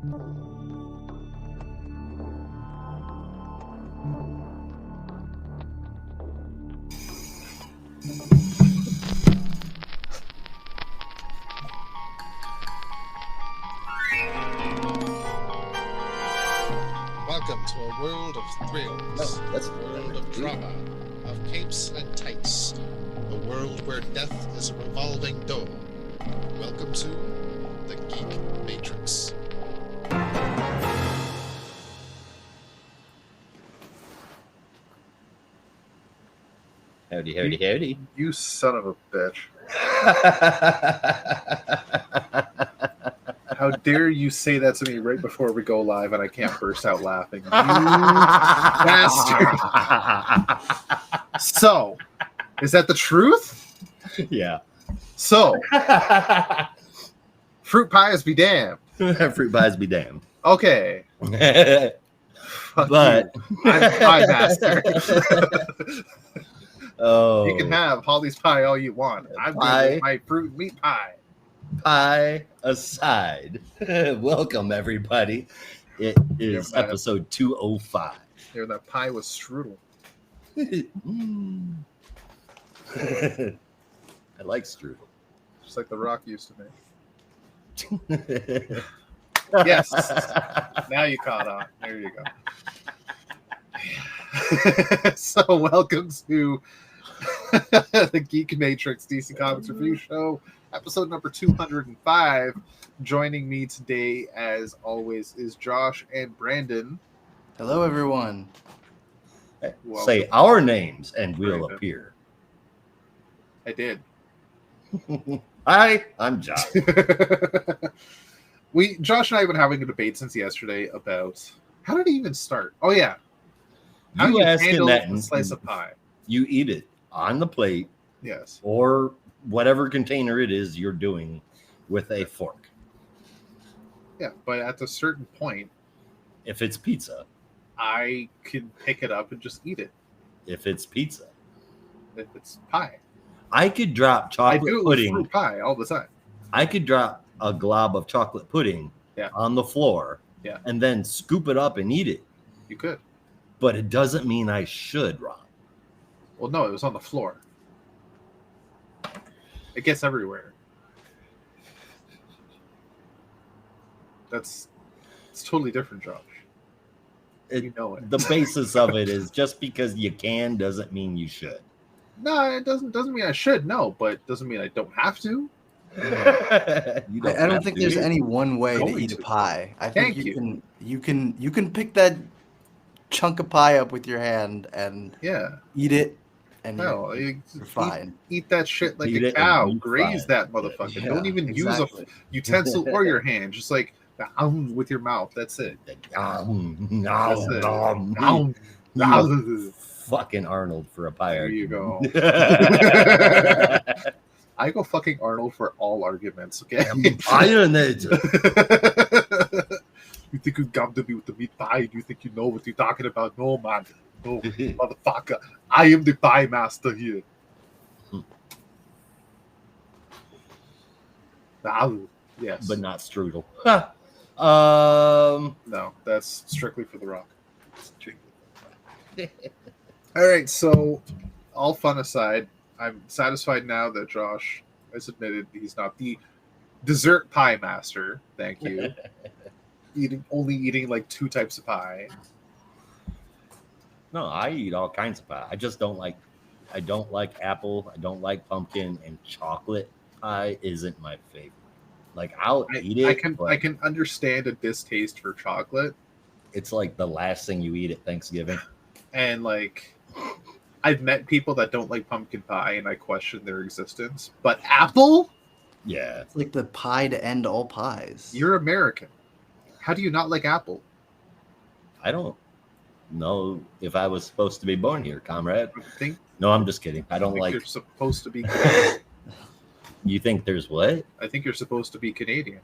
Welcome to a world of thrills, a world of drama, of capes and tights, a world where death is a revolving door. Welcome to the Geek Matrix. Howdy, howdy, howdy. You son of a bitch. How dare you say that to me right before we go live and I can't burst out laughing. You bastard. So, is that the truth? Yeah. So, fruit pies be damned. Fruit pies be damned. Okay. Fuck But you. I'm pie master. Oh, You can have Holly's pie all you want. I'm Pie. doing my fruit meat pie. pie aside. Welcome, everybody. It is Yeah, man. episode 205. Here, that pie was strudel. Mm. I like strudel. Just like The Rock used to make. Yes. Now you caught on. There you go. So welcome to the Geek Matrix DC Comics Review Show, episode number 205. Joining me today, as always, is Josh and Brandon. Hello, everyone. Welcome. Say our names and we'll Brandon. appear. I did. Hi, I'm Josh. Josh and I have been having a debate since yesterday about how did it even start? Oh yeah, how You you asking handle that a slice of pie? You eat it on the plate Yes. or whatever container it is you're doing with a fork. Yeah, but at a certain point, If it's pizza, I can pick it up and just eat it. if it's pizza, If it's pie, I could drop I chocolate do it with pudding. fruit pie all the time. I could drop a glob of chocolate pudding on the floor Yeah. and then scoop it up and eat it. You could. But it doesn't mean I should, Ron. Well, no, it was on the floor. It gets everywhere. It's totally different, Josh. You know it. The basis of it is just because you can doesn't mean you should. No, it doesn't mean I should. No, but doesn't mean I don't have to. You I don't have think to. there's any one way to Going eat a to. pie. I Thank think you. you can pick that chunk of pie up with your hand and Yeah. eat it, and No, you're fine. Eat that shit like Eat a it cow. and be Graze fine. that motherfucker. Yeah, Don't even exactly. use a utensil or your hand. Just like with your mouth. That's it. That's it. Fucking Arnold for a pie. There you go. I go fucking Arnold for all arguments, okay? Iron it. You think you come to me with the meat pie? You think you know what you're talking about? No, man. No, motherfucker. I am the pie master here. Yes. But not strudel. No, that's strictly for The Rock. All right, so all fun aside, I'm satisfied now that Josh has admitted he's not the dessert pie master. Thank you. Only eating like 2 types of pie. No, I eat all kinds of pie. I just don't like apple, I don't like pumpkin, and chocolate pie isn't my favorite. Like I'll eat it. I can understand a distaste for chocolate, It's like the last thing you eat at Thanksgiving. and like I've met people that don't like pumpkin pie, and I question their existence. But apple? Yeah. It's like the pie to end all pies. You're American. How do you not like apple? I don't know if I was supposed to be born here, comrade. I think No, I'm just kidding. I don't like. you're supposed to be. You think there's what? I think you're supposed to be Canadian.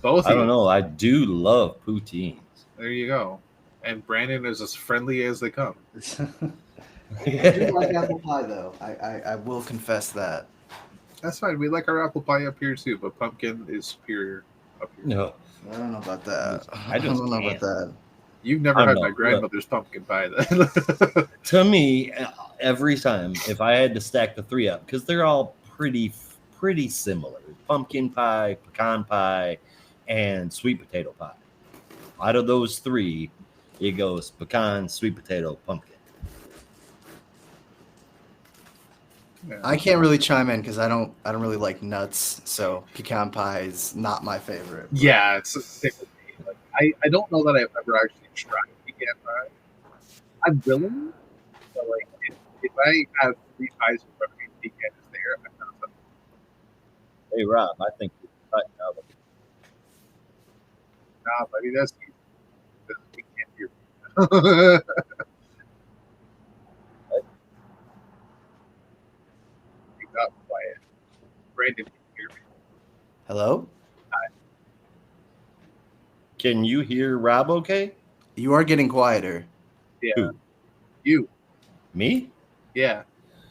Both. I of don't you. know. I do love poutines. There you go. And Brandon is as friendly as they come. I do like apple pie, though. I will confess that. That's fine. We like our apple pie up here too, but pumpkin is superior up here. No, I don't know about that. I just don't know can't. about that. You've never I had don't my know. grandmother's pumpkin pie, then. To me, every time if I had to stack the three up, because they're all pretty similar: pumpkin pie, pecan pie, and sweet potato pie. Out of those three, it goes pecan, sweet potato, pumpkin. Yeah. I can't really chime in because I don't really like nuts, so pecan pie is not my favorite. Yeah, it's the same with me. Like, I don't know that I've ever actually tried pecan pie. I'm willing, but like if I have 3 pies in front of me, pecan is there. I'm not touching Hey Rob, I think you're cutting out. it. Nah, buddy, that's you. We can't hear you. You got quiet. Brandon, can you hear me? Hello? Can you hear Rob? Okay, You are getting quieter. Yeah. Who? You. me? Yeah.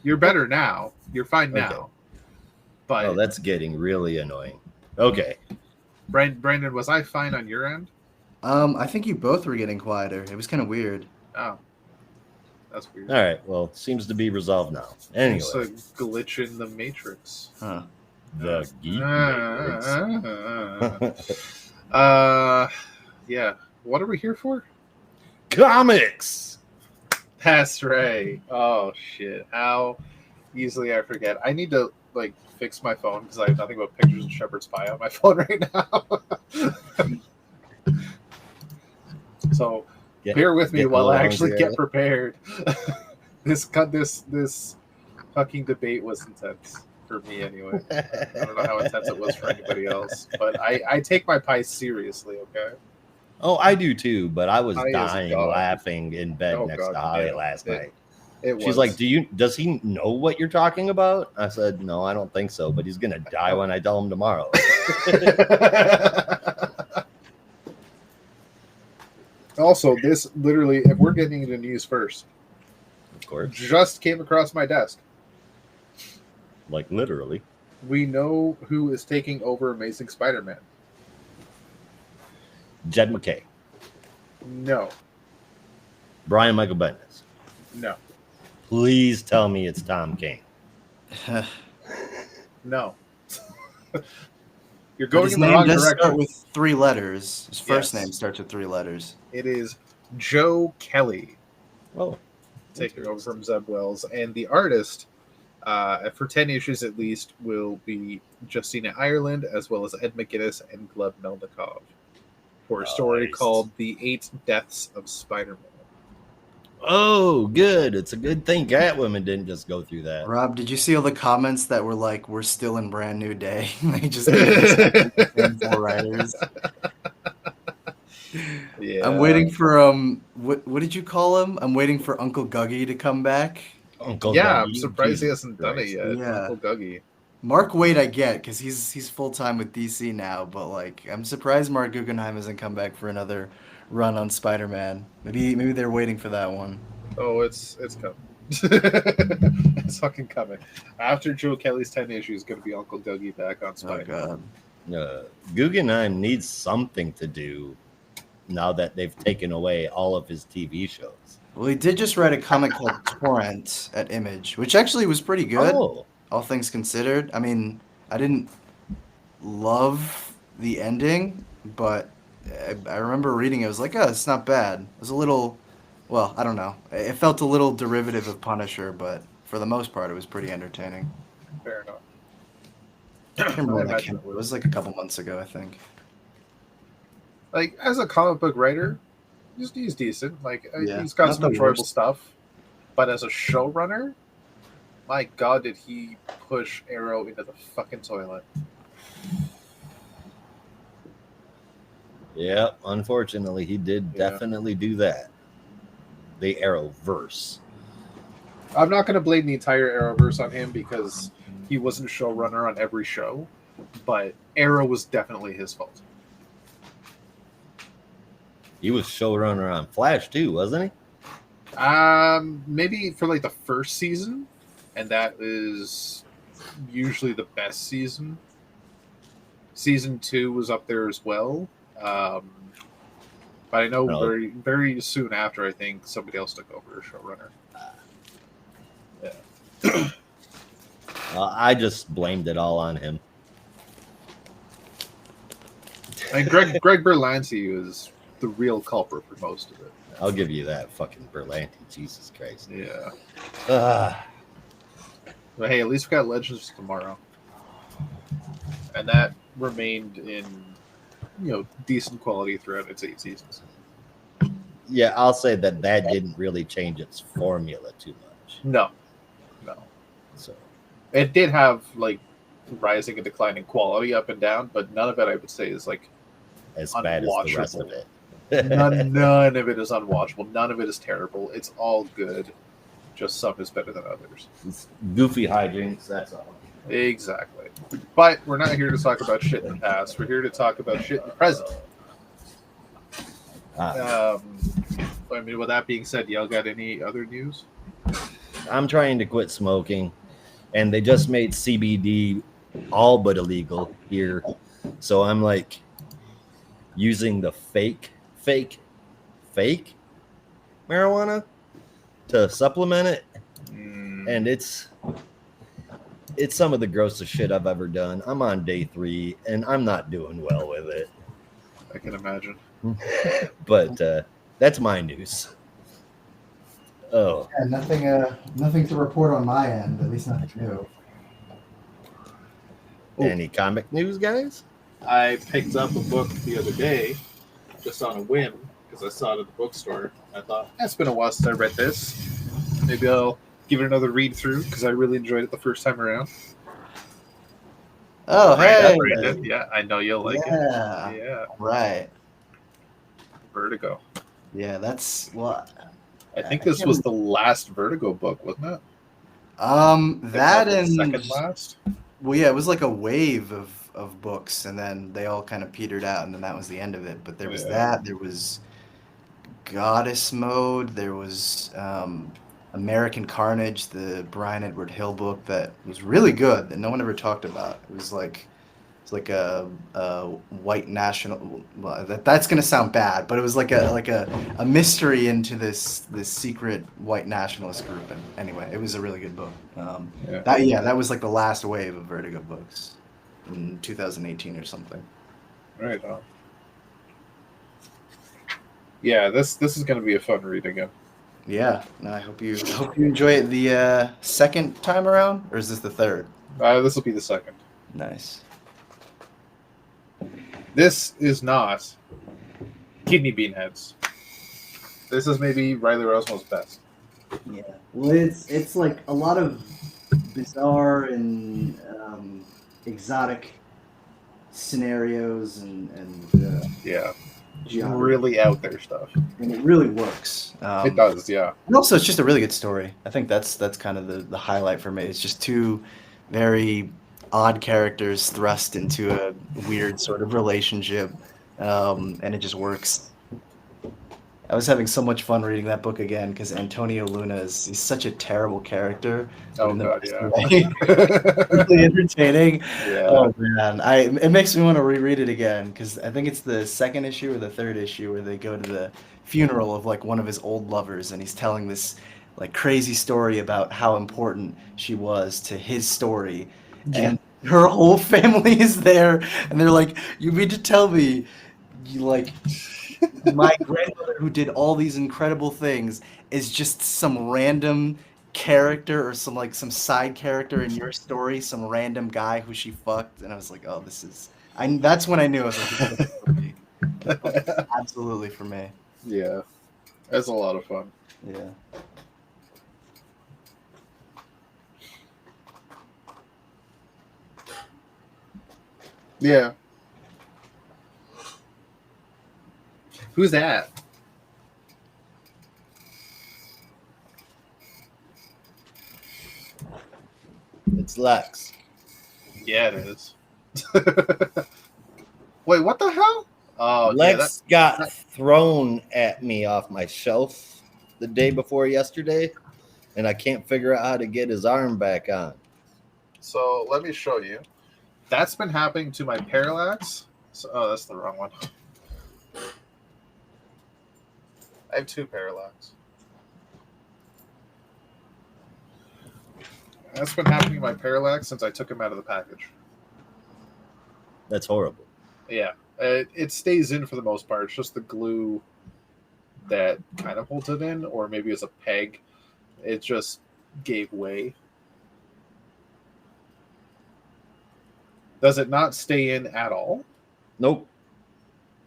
You're better now. You're fine now. Okay. But Oh, that's getting really annoying. Okay, Brandon, was I fine on your end? I think you both were getting quieter. It was kind of weird. Oh. That's weird. all right. Well, seems to be resolved now. Anyway, It's a glitch in the matrix. Huh. the geek Matrix. Yeah. What are we here for? Comics. That's right. Oh shit! How easily I forget. I need to like fix my phone because I have nothing but pictures of Shepherd's Pie on my phone right now. So bear with me while I actually get prepared. This fucking debate was intense for me anyway. I don't know how intense it was for anybody else, but I take my pie seriously. Okay. Oh, I do too, but I was Pie is dying God. laughing in bed next to Holly last night. She's like, does he know what you're talking about? I said, no, I don't think so, but he's going to die when I tell him tomorrow. Also, this literally, if we're getting into news first, Of course. just came across my desk. Like literally. We know who is taking over Amazing Spider-Man. Jed McKay. No. Brian Michael Bendis. No. Please tell me it's Tom King. No. You're But going his in the name wrong does direction. start with 3 letters. His first Yes. name starts with 3 letters. It is Joe Kelly Oh, taking over from Zeb Wells. And the artist, for 10 issues at least, will be Justina Ireland, as well as Ed McGuinness and Gleb Melnikov, for a story Nice. called The 8 Deaths of Spider-Man. Oh, good. It's a good thing Catwoman didn't just go through that. Rob, did you see all the comments that were like, "We're still in brand new day"? They just gave the same 4 writers. Yeah. I'm waiting for what did you call him? I'm waiting for Uncle Guggy to come back. Uncle Yeah, Dougie, I'm surprised he Jesus hasn't done it Christ. yet. Yeah. Uncle Guggy. Mark Waid, I get because he's full time with DC now, but like I'm surprised Mark Guggenheim hasn't come back for another run on Spider-Man. Maybe they're waiting for that one. Oh, it's coming. It's fucking coming. After Joe Kelly's 10 issues, going to be Uncle Dougie back on Oh Spider. God. Guggenheim needs something to do now that they've taken away all of his TV shows. Well, he did just write a comic called Torrent at Image, which actually was pretty good, Oh, all things considered. I mean, I didn't love the ending, but I remember reading it. I was like, oh, it's not bad. It was a little, well, I don't know. It felt a little derivative of Punisher, but for the most part, it was pretty entertaining. Fair enough. I can't remember when I that imagine came out. It was like a couple months ago, I think. Like, as a comic book writer, he's decent. Like, Yeah, he's got not some the enjoyable worst. stuff. But as a showrunner, my God, did he push Arrow into the fucking toilet. yeah. Unfortunately, he did definitely do that. The Arrowverse. I'm not going to blame the entire Arrowverse on him because he wasn't a showrunner on every show, but Arrow was definitely his fault. He was showrunner on Flash too, wasn't he? Maybe for like the first season, and that is usually the best season. Season 2 was up there as well, But I know No. very, very soon after, I think somebody else took over as showrunner. Yeah. I just blamed it all on him. And Greg Berlanti is the real culprit for most of it. I'll give you that, fucking Berlanti. Jesus Christ. Yeah. Ah, But hey, at least we got Legends tomorrow. And that remained in, decent quality throughout its 8 seasons. yeah, I'll say that didn't really change its formula too much. No. So It did have, like, rising and declining quality up and down, but none of it, I would say, is, like, as bad as the rest of it. none of it is unwatchable. None of it is terrible. It's all good. Just some is better than others. It's goofy hijinks, that's all. Exactly. But we're not here to talk about shit in the past. We're here to talk about shit in the present. With that being said, y'all got any other news? I'm trying to quit smoking, and they just made CBD all but illegal here. So I'm like using the fake marijuana to supplement it. And it's some of the grossest shit I've ever done. I'm on day 3 and I'm not doing well with it. I can imagine. But that's my news. Oh, Yeah, nothing to report on my end, at least nothing new. any comic news, guys? I picked up a book the other day, just on a whim, because I saw it at the bookstore. I thought, it's been a while since I read this. Maybe I'll give it another read through, because I really enjoyed it the first time around. Oh, hey! Brandon. Yeah, I know you'll like it. Yeah. Right. Vertigo. Yeah, that's what. I think this was the last Vertigo book, wasn't it? That and second last. Well, yeah, it was like a wave of books, and then they all kind of petered out, and then that was the end of it. But there was that. There was Goddess Mode. There was American Carnage, the Brian Edward Hill book that was really good that no one ever talked about. It was like a white national. Well, that's gonna sound bad, but it was like a mystery into this secret white nationalist group. And anyway, it was a really good book. That was like the last wave of Vertigo books in 2018 or something. Right on. Yeah, this is gonna be a fun read again. Yeah, no, I hope you enjoy it the second time around, or is this the third? This will be the second. Nice. This is not Kidney Bean Heads. This is maybe Riley Rosmo's best. Yeah. Well, it's like a lot of bizarre and exotic scenarios and really out there stuff. And it really works. It does, yeah. And also, it's just a really good story. I think that's kind of the highlight for me. It's just two very odd characters thrust into a weird sort of relationship, and it just works. I was having so much fun reading that book again because Antonio Luna he's such a terrible character. Oh god, yeah. Really entertaining. Yeah. Oh man, it makes me want to reread it again because I think it's the second issue or the third issue where they go to the funeral of like one of his old lovers, and he's telling this like crazy story about how important she was to his story, and her whole family is there, and they're like, "You mean to tell me, my grandmother who did all these incredible things is just some random character or some side character in your story, some random guy who she fucked?" And I was like, "Oh, that's when I knew I was like, absolutely for me." Yeah, that's a lot of fun. Yeah. Yeah. Who's that? It's Lex. Yeah, it is. Wait, what the hell? Oh, Lex got thrown at me off my shelf the day before yesterday, and I can't figure out how to get his arm back on. So let me show you. That's been happening to my Parallax. Oh, that's the wrong one. I have 2 Parallax. That's been happening to my Parallax since I took him out of the package. That's horrible. Yeah, it stays in for the most part. It's just the glue that kind of holds it in, or maybe it's a peg. It just gave way. Does it not stay in at all? Nope.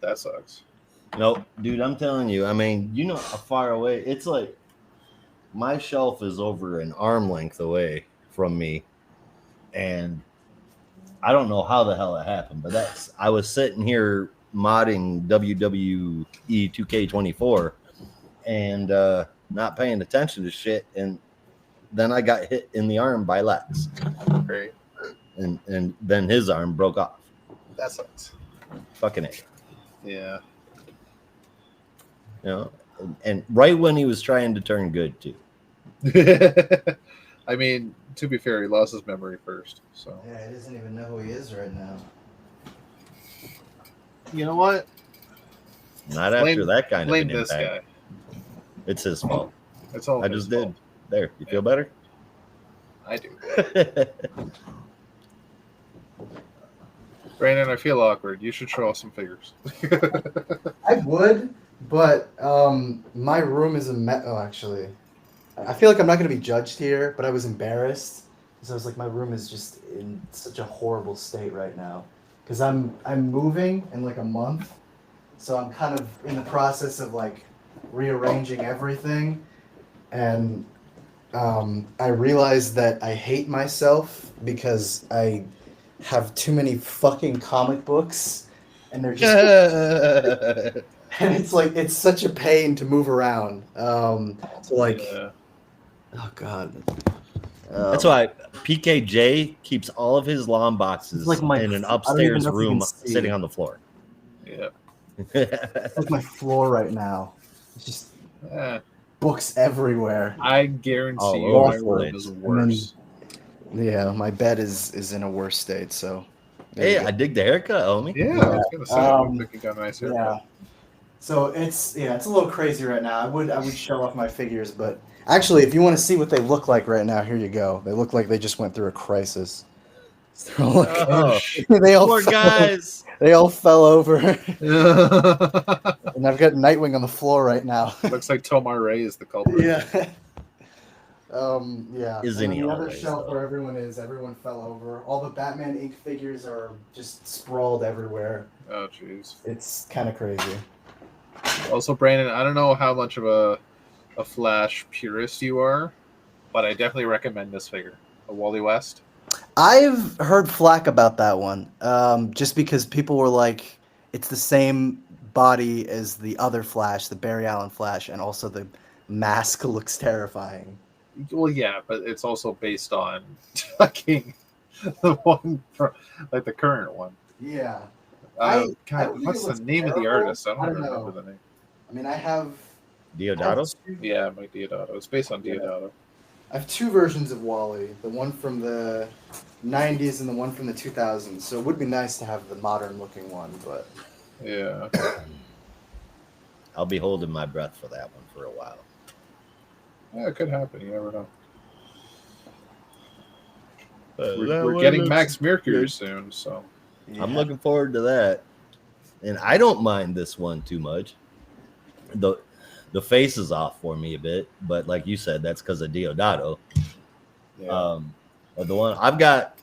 That sucks. Nope. Dude, I'm telling you. I mean, you know how far away. It's like my shelf is over an arm length away from me. And I don't know how the hell it happened, but I was sitting here modding WWE 2K24 and not paying attention to shit, and then I got hit in the arm by Lex. Great. And then his arm broke off. That sucks. Fucking A. Yeah. You know, and right when he was trying to turn good too. I mean, to be fair, he lost his memory first. So Yeah, he doesn't even know who he is right now. you know what? Not after that kind of Blame an this impact. guy. It's his fault. It's all I his just fault. did. There, you feel better? I do. Brandon, I feel awkward. You should show us some figures. I would, but my room is Oh, actually, I feel like I'm not going to be judged here, but I was embarrassed. So I was like, my room is just in such a horrible state right now. Because I'm moving in like a month. So I'm kind of in the process of like rearranging everything. And I realized that I hate myself because I have too many fucking comic books. And they're just... and it's like, it's such a pain to move around. So like... Yeah. Oh, God. That's why PKJ keeps all of his lawn boxes like in an upstairs room sitting on the floor. Yeah. It's like my floor right now. It's just Eh, books everywhere. I guarantee All you over my the room place. is worse. Yeah, my bed is in a worse state, so... there Hey, you go. I dig the haircut, homie. Yeah, I was gonna say, I'm picking down a nice haircut. Yeah. So it's a little crazy right now. I would show off my figures, but actually, if you want to see what they look like right now, here you go. They look like they just went through a crisis. They're all like, Oh, they all poor guys. They all fell over, and I've got Nightwing on the floor right now. Looks like Tomar Ray is the culprit. Yeah. Yeah. Isn't And then he the other always, shelf though? where everyone fell over. All the Batman Inc. figures are just sprawled everywhere. Oh, jeez. It's kind of crazy. Also, Brandon, I don't know how much of a Flash purist you are, but I definitely recommend this figure, a Wally West. I've heard flack about that one, just because people were like, it's the same body as the other Flash, the Barry Allen Flash, and also the mask looks terrifying. Well, yeah, but it's also based on fucking the one from, like, the current one. Yeah. I don't God, think what's it the looks name of the terrible. artist? I I don't don't remember know. the name. I mean, I have Diodato? Yeah, Mike Diodato. It's based on Diodato. I have 2 versions of Wally, the one from the 90s and the one from the 2000s. So it would be nice to have the modern looking one, but Yeah. I'll be holding my breath for that one for a while. Yeah, it could happen. You never know. That We're one getting looks Max Mercury good. soon, so I'm looking forward to that. And I don't mind this one too much. The face is off for me a bit, but like you said, that's because of Diodato. yeah. But the one I've got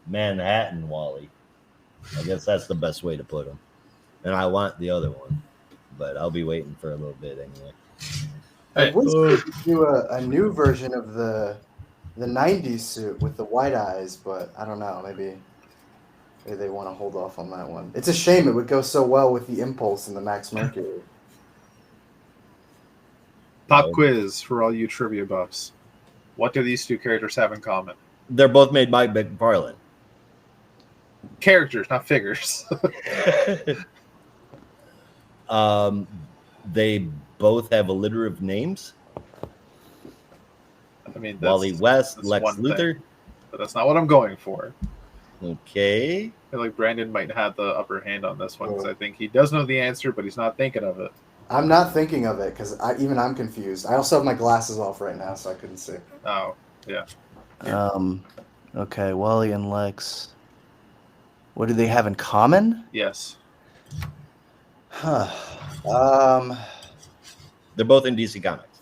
Manhattan Wally. I guess that's the best way to put him. And I want the other one, but I'll be waiting for a little bit anyway. I wish they could do a new version of the 90s suit with the white eyes, but I don't know. Maybe they want to hold off on that one. It's a shame. It would go so well with the Impulse and the Max Mercury. Pop quiz for all you trivia buffs. What do these 2 characters have in common? They're both made by McFarlane. Characters, not figures. They both have a litter of names. I mean, Wally West, that's Lex one Luthor. thing, but that's not what I'm going for. Okay. feel like Brandon might have the upper hand on this one because I think he does know the answer, but he's not thinking of it. I'm not thinking of it because even I'm confused. I also have my glasses off right now, so I couldn't see. Oh, yeah. Okay, Wally and Lex. What do they have in common? Yes. Huh. They're both in DC Comics.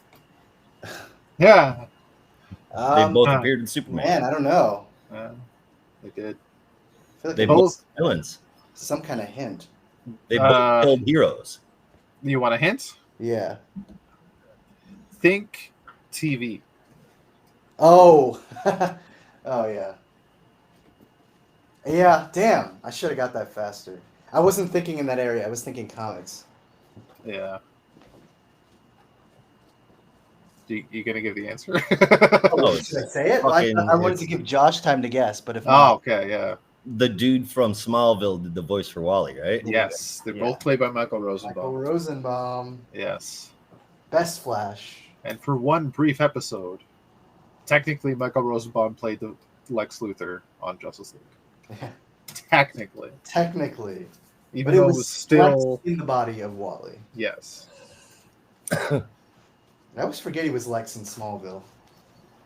Yeah. They both appeared in Superman. Man, I don't know. They did. I feel like They they're both villains. some kind of hint. They both killed heroes. You want a hint? Yeah. Think TV. Oh. Oh, yeah. Yeah, damn. I should have got that faster. I wasn't thinking in that area. I was thinking comics. Yeah. You gonna give the answer? Oh, should I say it? I wanted to give Josh time to guess, but if not... Oh, okay, yeah. The dude from Smallville did the voice for Wally, right? Yes, they're both played by Michael Rosenbaum. Michael Rosenbaum. Yes. Best Flash. And for one brief episode, technically Michael Rosenbaum played the Lex Luthor on Justice League. Yeah. Technically. Even but though it was still in the body of Wally. Yes. I always forget he was Lex in Smallville.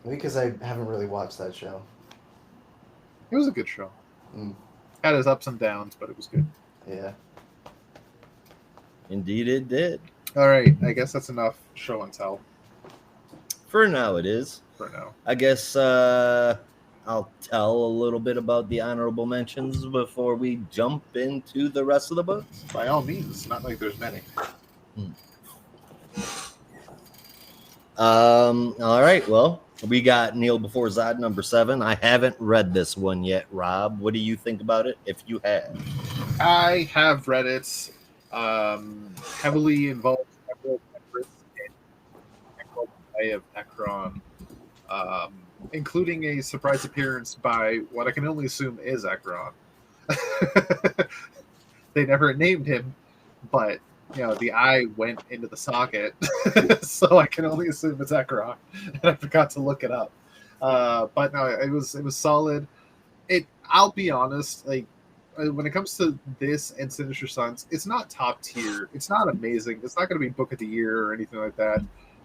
Maybe because I haven't really watched that show. It was a good show. Had its ups and downs, but it was good. Yeah. Indeed it did. All right. I guess that's enough show and tell. For now it is. For now. I guess I'll tell a little bit about the honorable mentions before we jump into the rest of the books. By all means. Not like there's many. All right. Well, we got Neil Before Zod number 7. I haven't read this one yet. Rob, what do you think about it? If you have, I have read it. Heavily involved in of Ekron, including a surprise appearance by what I can only assume is Ekron. They never named him, but the eye went into the socket, so I can only assume it's Ekron, and I forgot to look it up. But no, it was solid. I'll be honest, like when it comes to this and Sinister Sons, it's not top tier. It's not amazing. It's not going to be Book of the Year or anything like that,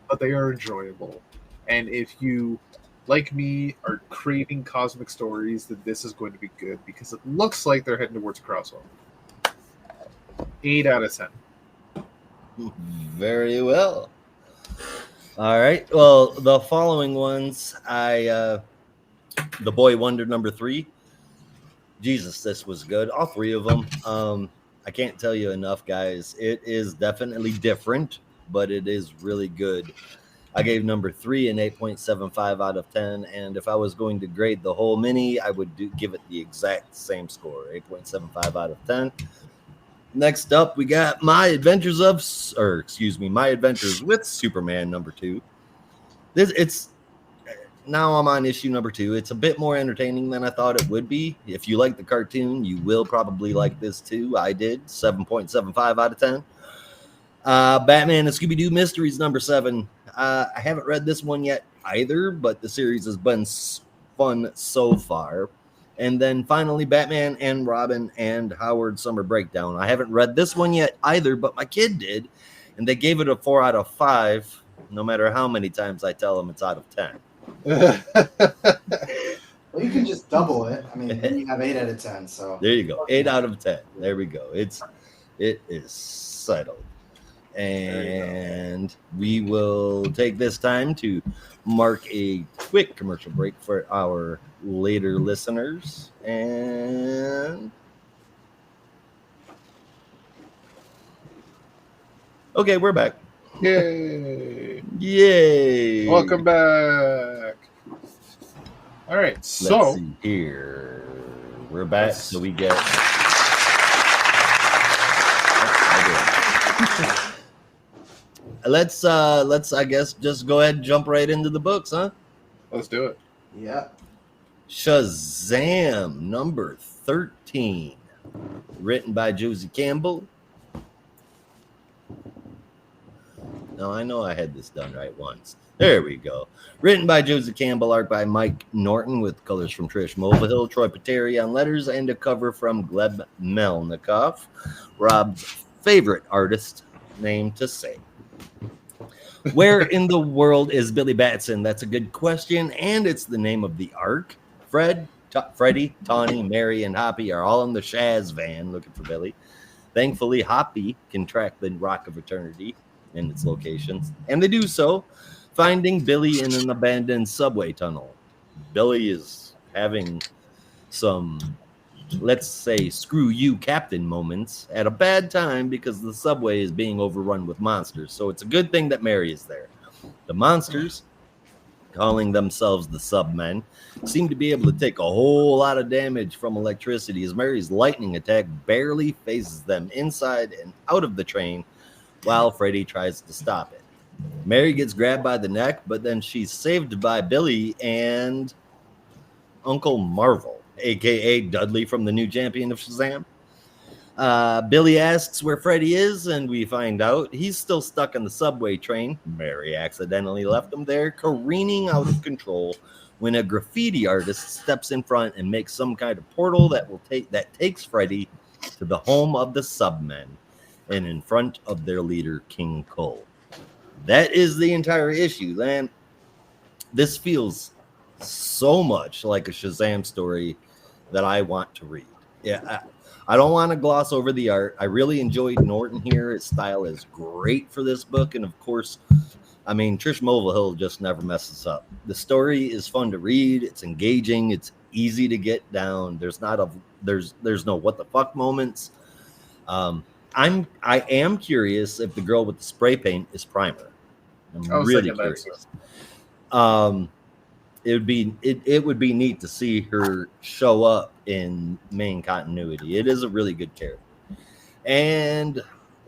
but they are enjoyable. And if you, like me, are craving cosmic stories, then this is going to be good because it looks like they're heading towards a crossover. 8 out of 10. Very well. All right. Well, the following ones, The Boy Wonder number 3. Jesus, this was good. All 3 of them. I can't tell you enough, guys. It is definitely different, but it is really good. I gave number 3 an 8.75 out of 10, and if I was going to grade the whole mini, I would give it the exact same score, 8.75 out of 10. Next up, we got My Adventures with Superman number 2. Now I'm on issue number 2. It's a bit more entertaining than I thought it would be. If you like the cartoon, you will probably like this too. I did. 7.75 out of 10. Batman and Scooby-Doo Mysteries number 7. I haven't read this one yet either, but the series has been fun so far. And then finally, Batman and Robin and Howard Summer Breakdown. I haven't read this one yet either, but my kid did, and they gave it a 4 out of 5, no matter how many times I tell them it's out of 10. Well, you can just double it. I mean, then you have 8 out of 10. So there you go, 8 out of 10. There we go. It is settled, and we will take this time to mark a quick commercial break for our later listeners. And okay, we're back. Yay! Welcome back. All right, so let's see here. We're back, so we get. Let's I guess just go ahead and jump right into the books, huh? Let's do it. Yeah. Shazam number 13, written by Josie Campbell. Now, I know I had this done right once. There we go. Written by Joseph Campbell, art by Mike Norton, with colors from Trish Mulvihill, Troy Pateri on letters, and a cover from Gleb Melnikov, Rob's favorite artist name to say. Where in the world is Billy Batson? That's a good question, and it's the name of the arc. Freddie, Tawny, Mary, and Hoppy are all in the Shaz van looking for Billy. Thankfully, Hoppy can track the Rock of Eternity and its locations, and they do so, finding Billy in an abandoned subway tunnel. Billy is having some, let's say, screw you, Captain moments at a bad time because the subway is being overrun with monsters. So it's a good thing that Mary is there. The monsters, calling themselves the Submen, seem to be able to take a whole lot of damage from electricity as Mary's lightning attack barely phases them inside and out of the train while Freddy tries to stop it. Mary gets grabbed by the neck, but then she's saved by Billy and Uncle Marvel, a.k.a. Dudley from the new champion of Shazam. Billy asks where Freddy is, and we find out he's still stuck in the subway train. Mary accidentally left him there, careening out of control when a graffiti artist steps in front and makes some kind of portal that takes Freddy to the home of the Submen and in front of their leader, King Cole. That is the entire issue, man. This feels so much like a Shazam story that I want to read. Yeah, I don't want to gloss over the art. I really enjoyed Norton here. His style is great for this book. And of course, I mean, Trish Mulvihill just never messes up. The story is fun to read. It's engaging. It's easy to get down. There's no what the fuck moments. I am curious if the girl with the spray paint is Primer. I'm really curious. It would be neat to see her show up in main continuity. It is a really good character. And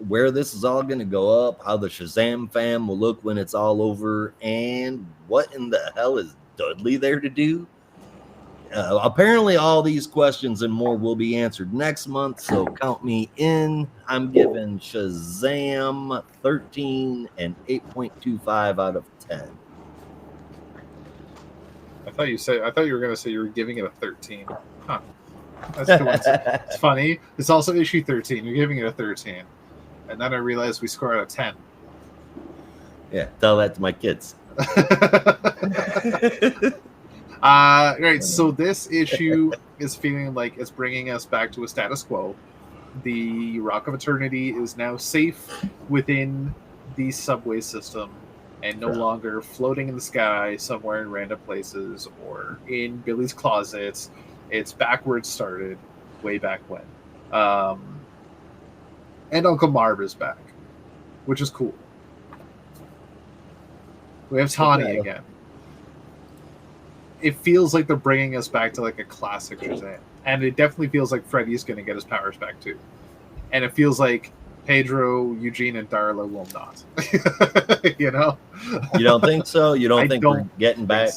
where this is all going to go up, how the Shazam fam will look when it's all over, and what in the hell is Dudley there to do? Apparently all these questions and more will be answered next month, so count me in. I'm giving Shazam 13 and 8.25 out of 10. I thought you were going to say you were giving it a 13. Huh. That's cool. It's funny. It's also issue 13. You're giving it a 13. And then I realized we score out of 10. Yeah, tell that to my kids. Right, so this issue is feeling like it's bringing us back to a status quo. The Rock of Eternity is now safe within the subway system and no longer floating in the sky somewhere in random places or in Billy's closets. It's backwards started way back when. And Uncle Marv is back, which is cool. We have Tawny again. It feels like they're bringing us back to like a classic Shazam. And it definitely feels like Freddy's going to get his powers back too. And it feels like Pedro, Eugene, and Darla will not. You know? You don't think so? You don't think we're getting back?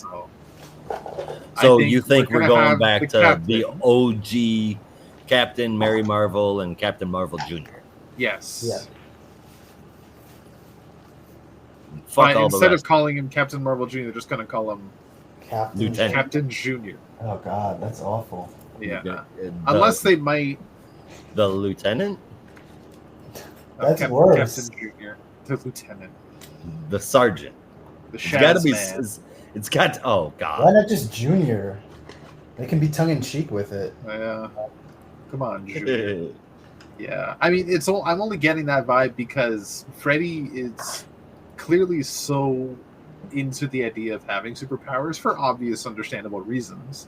So you think we're going back to the OG Captain Mary Marvel and Captain Marvel Jr.? Yes. Yeah. Instead of calling him Captain Marvel Jr., they're just going to call him Captain Jr. Oh, God, that's awful. Yeah. Unless they might... The Lieutenant? That's worse. Captain Jr. The Lieutenant. The Sergeant. The Shaz It's got... Oh, God. Why not just Junior? They can be tongue-in-cheek with it. Yeah. Come on, Junior. Yeah. I mean, I'm only getting that vibe because Freddy is clearly so into the idea of having superpowers for obvious, understandable reasons.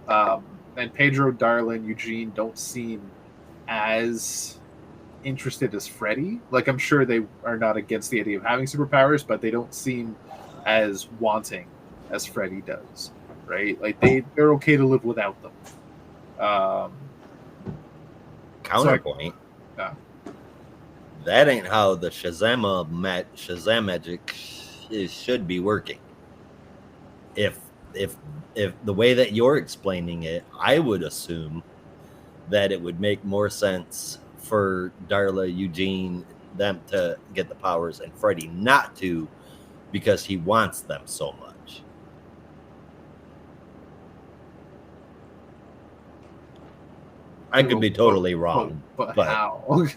And Pedro, Darla, and Eugene don't seem as interested as Freddy. Like, I'm sure they are not against the idea of having superpowers, but they don't seem as wanting as Freddy does, right? Like, they're okay to live without them. Counterpoint. That ain't how the Shazam magic should be working. If the way that you're explaining it, I would assume that it would make more sense for Darla, Eugene, them to get the powers and Freddy not to because he wants them so much. I could be totally wrong. But how?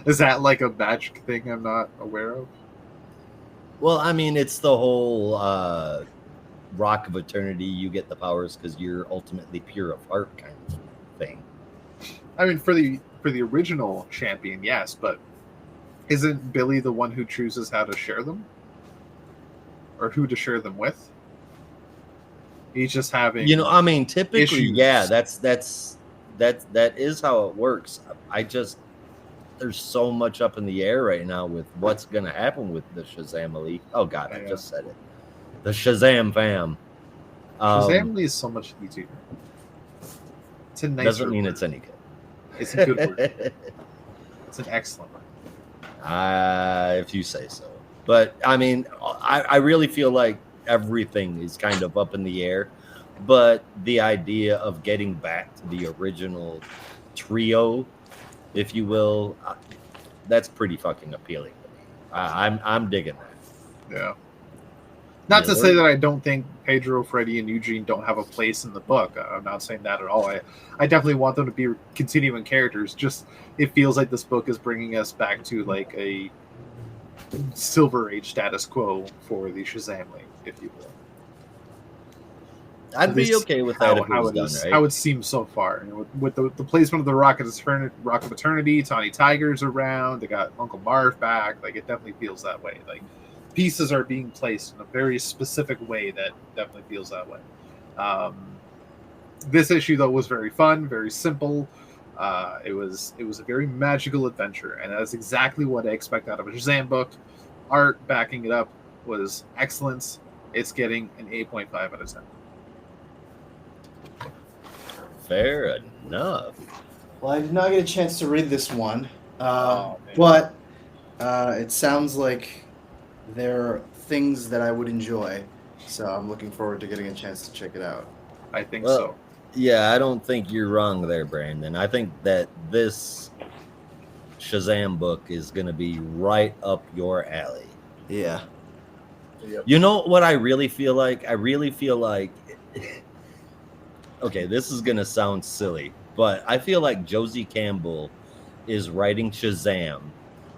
Is that like a magic thing I'm not aware of? Well, I mean, it's the whole Rock of Eternity. You get the powers because you're ultimately pure of heart kind of thing. I mean, for the original champion, yes, but isn't Billy the one who chooses how to share them, or who to share them with? He's just having, I mean, typically, issues. Yeah, that is how it works. There's so much up in the air right now with what's going to happen with the Shazam Elite. Oh God, I just said it. The Shazam fam. Shazam Elite is so much easier. It's a nicer doesn't mean word. It's any good. It's a good word. It's an excellent word. If you say so. But I mean, I really feel like everything is kind of up in the air. But the idea of getting back to the original trio, if you will, that's pretty fucking appealing to me. I'm digging that. Yeah. Not to say that I don't think Pedro, Freddy, and Eugene don't have a place in the book. I'm not saying that at all. I definitely want them to be continuing characters. Just it feels like this book is bringing us back to like a Silver Age status quo for the Shazam League, if you will. I'd be okay with that if it was done right. How it seems so far. With the placement of the Rock of Eternity, Tawny Tiger's around. They got Uncle Marv back. Like it definitely feels that way. Like pieces are being placed in a very specific way that definitely feels that way. This issue though was very fun, very simple. It was a very magical adventure, and that's exactly what I expect out of a Shazam book. Art backing it up was excellent. It's getting an 8.5 out of 10. Fair enough. Well, I did not get a chance to read this one, but it sounds like there are things that I would enjoy, so I'm looking forward to getting a chance to check it out. I think so. Yeah, I don't think you're wrong there, Brandon. I think that this Shazam book is going to be right up your alley. Yeah. Yep. You know what I really feel like? I really feel like... Okay, this is going to sound silly, but I feel like Josie Campbell is writing Shazam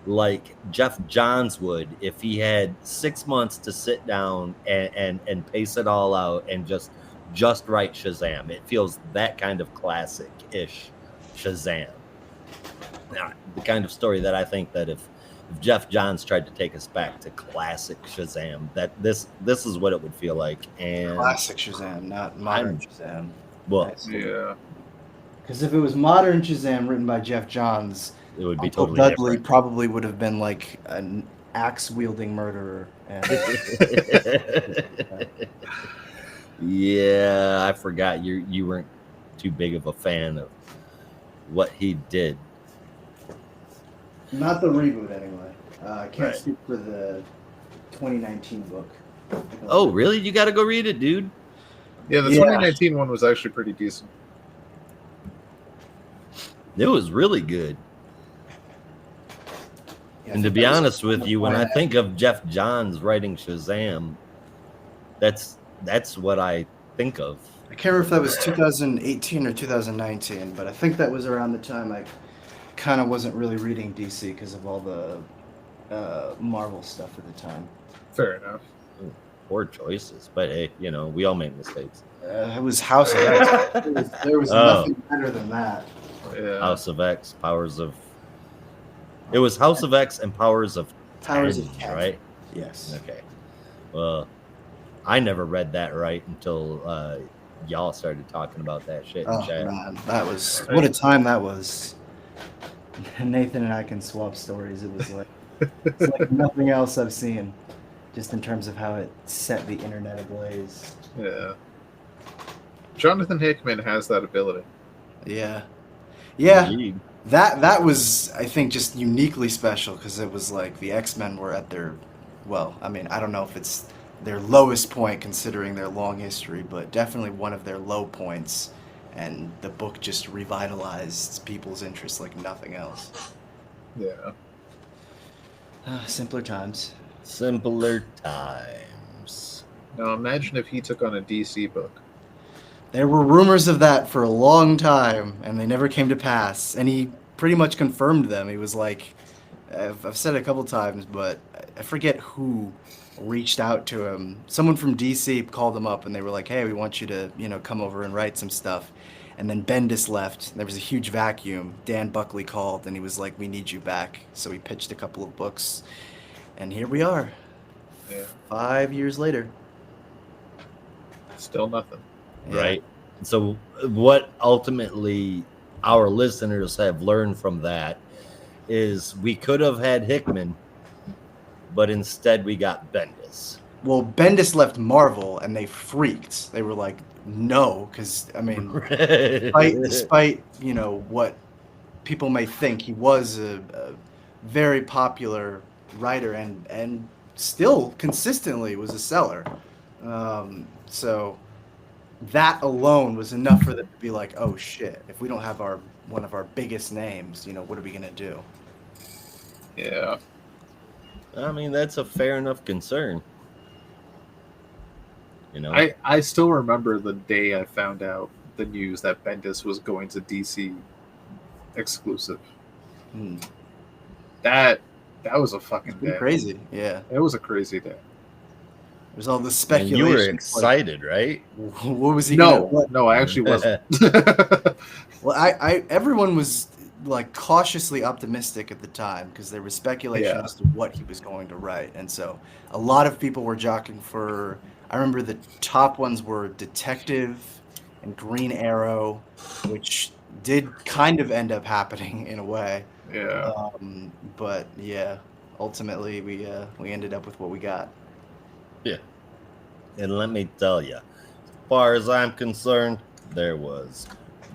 like Jeff Johns would if he had 6 months to sit down and pace it all out and just write Shazam. It feels that kind of classic-ish Shazam. Now, the kind of story that I think that if Jeff Johns tried to take us back to classic Shazam, that this is what it would feel like. And classic Shazam, not modern Shazam. Well, yeah. Because if it was modern Shazam written by Jeff Johns, it would be Uncle totally Dudley different. probably would have been like an axe-wielding murderer. And yeah, I forgot you weren't too big of a fan of what he did. Not the reboot, anyway. I can't speak for the 2019 book. Oh, really? You got to go read it, dude. Yeah, the 2019 one was actually pretty decent. It was really good. Yeah, And to be honest with you, when I think of Jeff Johns writing Shazam, that's what I think of. I can't remember if that was 2018 or 2019, but I think that was around the time I kind of wasn't really reading DC because of all the Marvel stuff at the time. Fair enough. Poor choices, but hey, we all make mistakes. It was House of X. There was nothing better than that. Yeah. House of X, Powers of... It was House of X and Powers of 10, right? Yes. Okay. Well, I never read that right until y'all started talking about that shit in chat. Man, that was... What a time that was. Nathan and I can swap stories. It was like... It's like nothing else I've seen. Just in terms of how it set the internet ablaze. Yeah. Jonathan Hickman has that ability. Yeah. Yeah. Indeed. That was, I think, just uniquely special because it was like the X-Men were at their, well, I mean, I don't know if it's their lowest point considering their long history, but definitely one of their low points. And the book just revitalized people's interest like nothing else. Yeah. Simpler times. Simpler times. Now imagine if he took on a DC book. There were rumors of that for a long time, and they never came to pass. And he pretty much confirmed them. He was like, I've said it a couple times, but I forget who reached out to him. Someone from DC called him up, and they were like, "Hey, we want you to, come over and write some stuff." And then Bendis left. There was a huge vacuum. Dan Buckley called, and he was like, "We need you back." So he pitched a couple of books, and here we are. Yeah. 5 years later. Still nothing. Yeah. Right. So what ultimately our listeners have learned from that is we could have had Hickman, but instead we got Bendis. Well, Bendis left Marvel, and they freaked. They were like, no, because, I mean, despite what people may think, he was a very popular writer and still consistently was a seller. So that alone was enough for them to be like, oh, shit, if we don't have one of our biggest names, what are we going to do? Yeah. I mean, that's a fair enough concern. I still remember the day I found out the news that Bendis was going to DC exclusive. That was a fucking day. Crazy, yeah. It was a crazy day. There's all this And speculation. you were excited, right? What was he? No, I actually wasn't. Well, everyone was like cautiously optimistic at the time because there was speculation as to what he was going to write, and so a lot of people were jockeying for. I remember the top ones were Detective and Green Arrow, which did kind of end up happening in a way. Yeah. But yeah, ultimately we ended up with what we got. Yeah. And let me tell you, as far as I'm concerned, there was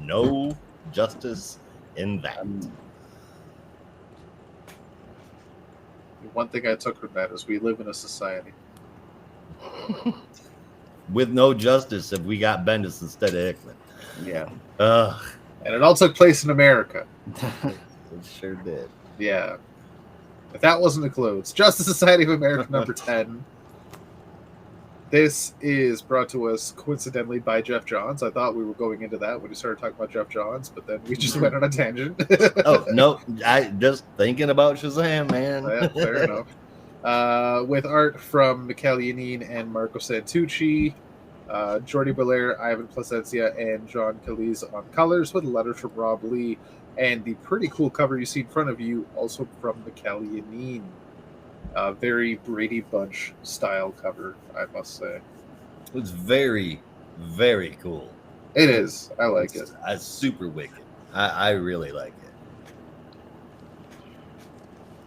no justice in that. One thing I took from that is we live in a society. With no justice if we got Bendis instead of Hickman. Yeah. And it all took place in America. It sure did. Yeah. If that wasn't a clue, it's Justice Society of America number 10. This is brought to us coincidentally by Jeff Johns. I thought we were going into that when we started talking about Jeff Johns, but then we just went on a tangent. Oh, no. I just thinking about Shazam, man. Yeah, fair enough. With art from Mikel Yanin and Marco Santucci, Jordi Belair, Ivan Placencia, and John Calise on colors, with letters from Rob Lee, and the pretty cool cover you see in front of you, also from Mikel Yanin. Very Brady Bunch style cover, I must say. It's very, very cool. It is. I like it. It's super wicked. I really like it.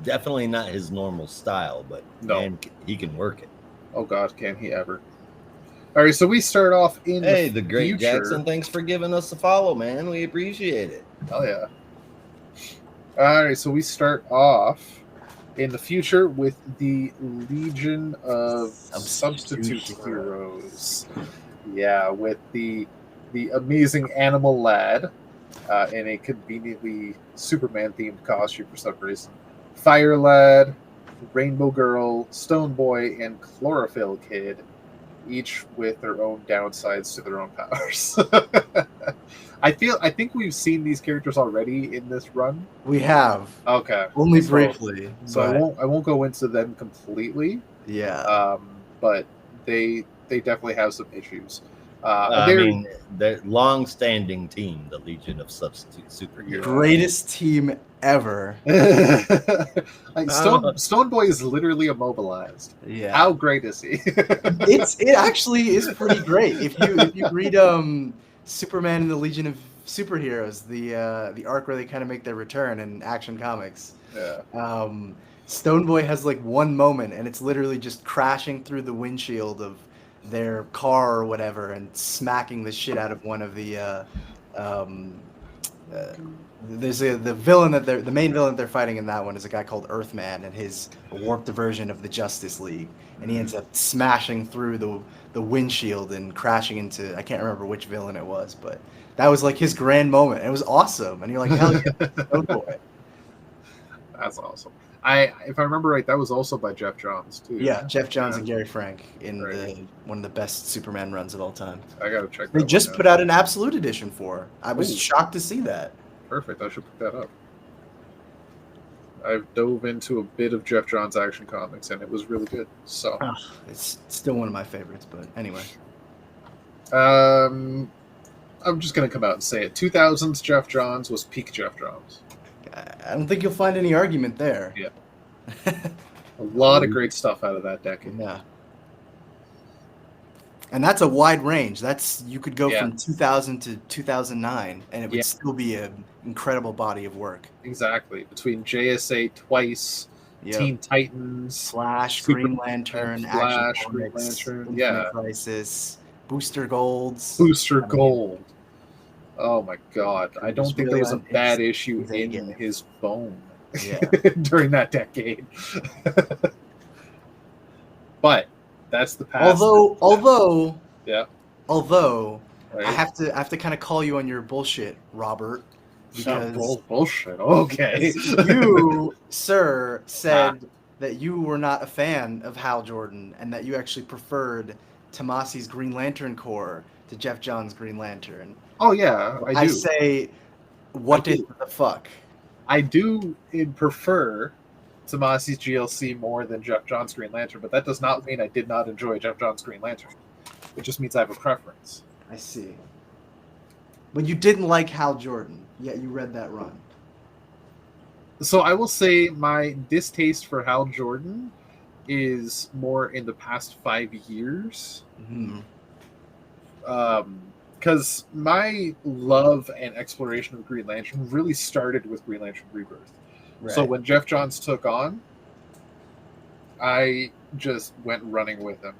Definitely not his normal style, but man, he can work it. Oh God, can he ever? All right, so we start off in the great future. Jackson. Thanks for giving us a follow, man. We appreciate it. Oh yeah. All right, so we start off in the future with the Legion of Substitute Heroes. Yeah, with the amazing Animal Lad in a conveniently Superman-themed costume for some reason. Fire Lad, Rainbow Girl, Stone Boy, and Chlorophyll Kid, each with their own downsides to their own powers. I think we've seen these characters already in this run. We have. Okay. Only briefly. So I won't go into them completely. Yeah. But they definitely have some issues. I mean, the long-standing team, the Legion of Substitute Superheroes. Greatest team ever. Stone Boy is literally immobilized. Yeah. How great is he? It actually is pretty great. If you read Superman and the Legion of Superheroes, the arc where they kind of make their return in Action Comics. Yeah. Stone Boy has like one moment, and it's literally just crashing through the windshield of their car or whatever and smacking the shit out of one of the there's the villain the main villain that they're fighting in that one is a guy called Earthman and his warped version of the Justice League, and he ends up smashing through the windshield and crashing into, I can't remember which villain it was, but that was like his grand moment. It was awesome, and you're like, hell yeah, Stone Boy. That's awesome. If I remember right, that was also by Jeff Johns too. Yeah, Jeff Johns Yeah. and Gary Frank in Right. one of the best Superman runs of all time. I gotta check. They that just one put out an Absolute edition for. I was Ooh. shocked to see that. Perfect. I should pick that up. I've dove into a bit of Jeff Johns Action Comics, and it was really good. So, It's still one of my favorites, but anyway. I'm just gonna come out and say it. 2000s Jeff Johns was peak Jeff Johns. I don't think you'll find any argument there. Yeah. A lot of great stuff out of that decade. Yeah. And that's a wide range. You could go from 2000 to 2009, and it would still be an incredible body of work. Exactly. Between JSA Twice, Teen Titans, Flash, Superman, Green Lantern, Flash, Action Green Comics, Lantern, Infinite Crisis, Booster Golds. Booster Gold. Oh my God! I don't think really there was a went bad issue in Vegas. his bone Yeah. during that decade. But that's the past. Although, right? I have to kind of call you on your bullshit, Robert, because bullshit. Okay, you, sir, said that you were not a fan of Hal Jordan and that you actually preferred Tomasi's Green Lantern Corps to Jeff Johns' Green Lantern. Oh yeah, I do. I say, what the fuck? I do prefer Tomasi's GLC more than Jeff Johns' Green Lantern, but that does not mean I did not enjoy Jeff Johns' Green Lantern. It just means I have a preference. I see. But you didn't like Hal Jordan, yet you read that run. So I will say my distaste for Hal Jordan is more in the past 5 years. Mm-hmm. Because my love and exploration of Green Lantern really started with Green Lantern Rebirth. Right. So when Jeff Johns took on, I just went running with him.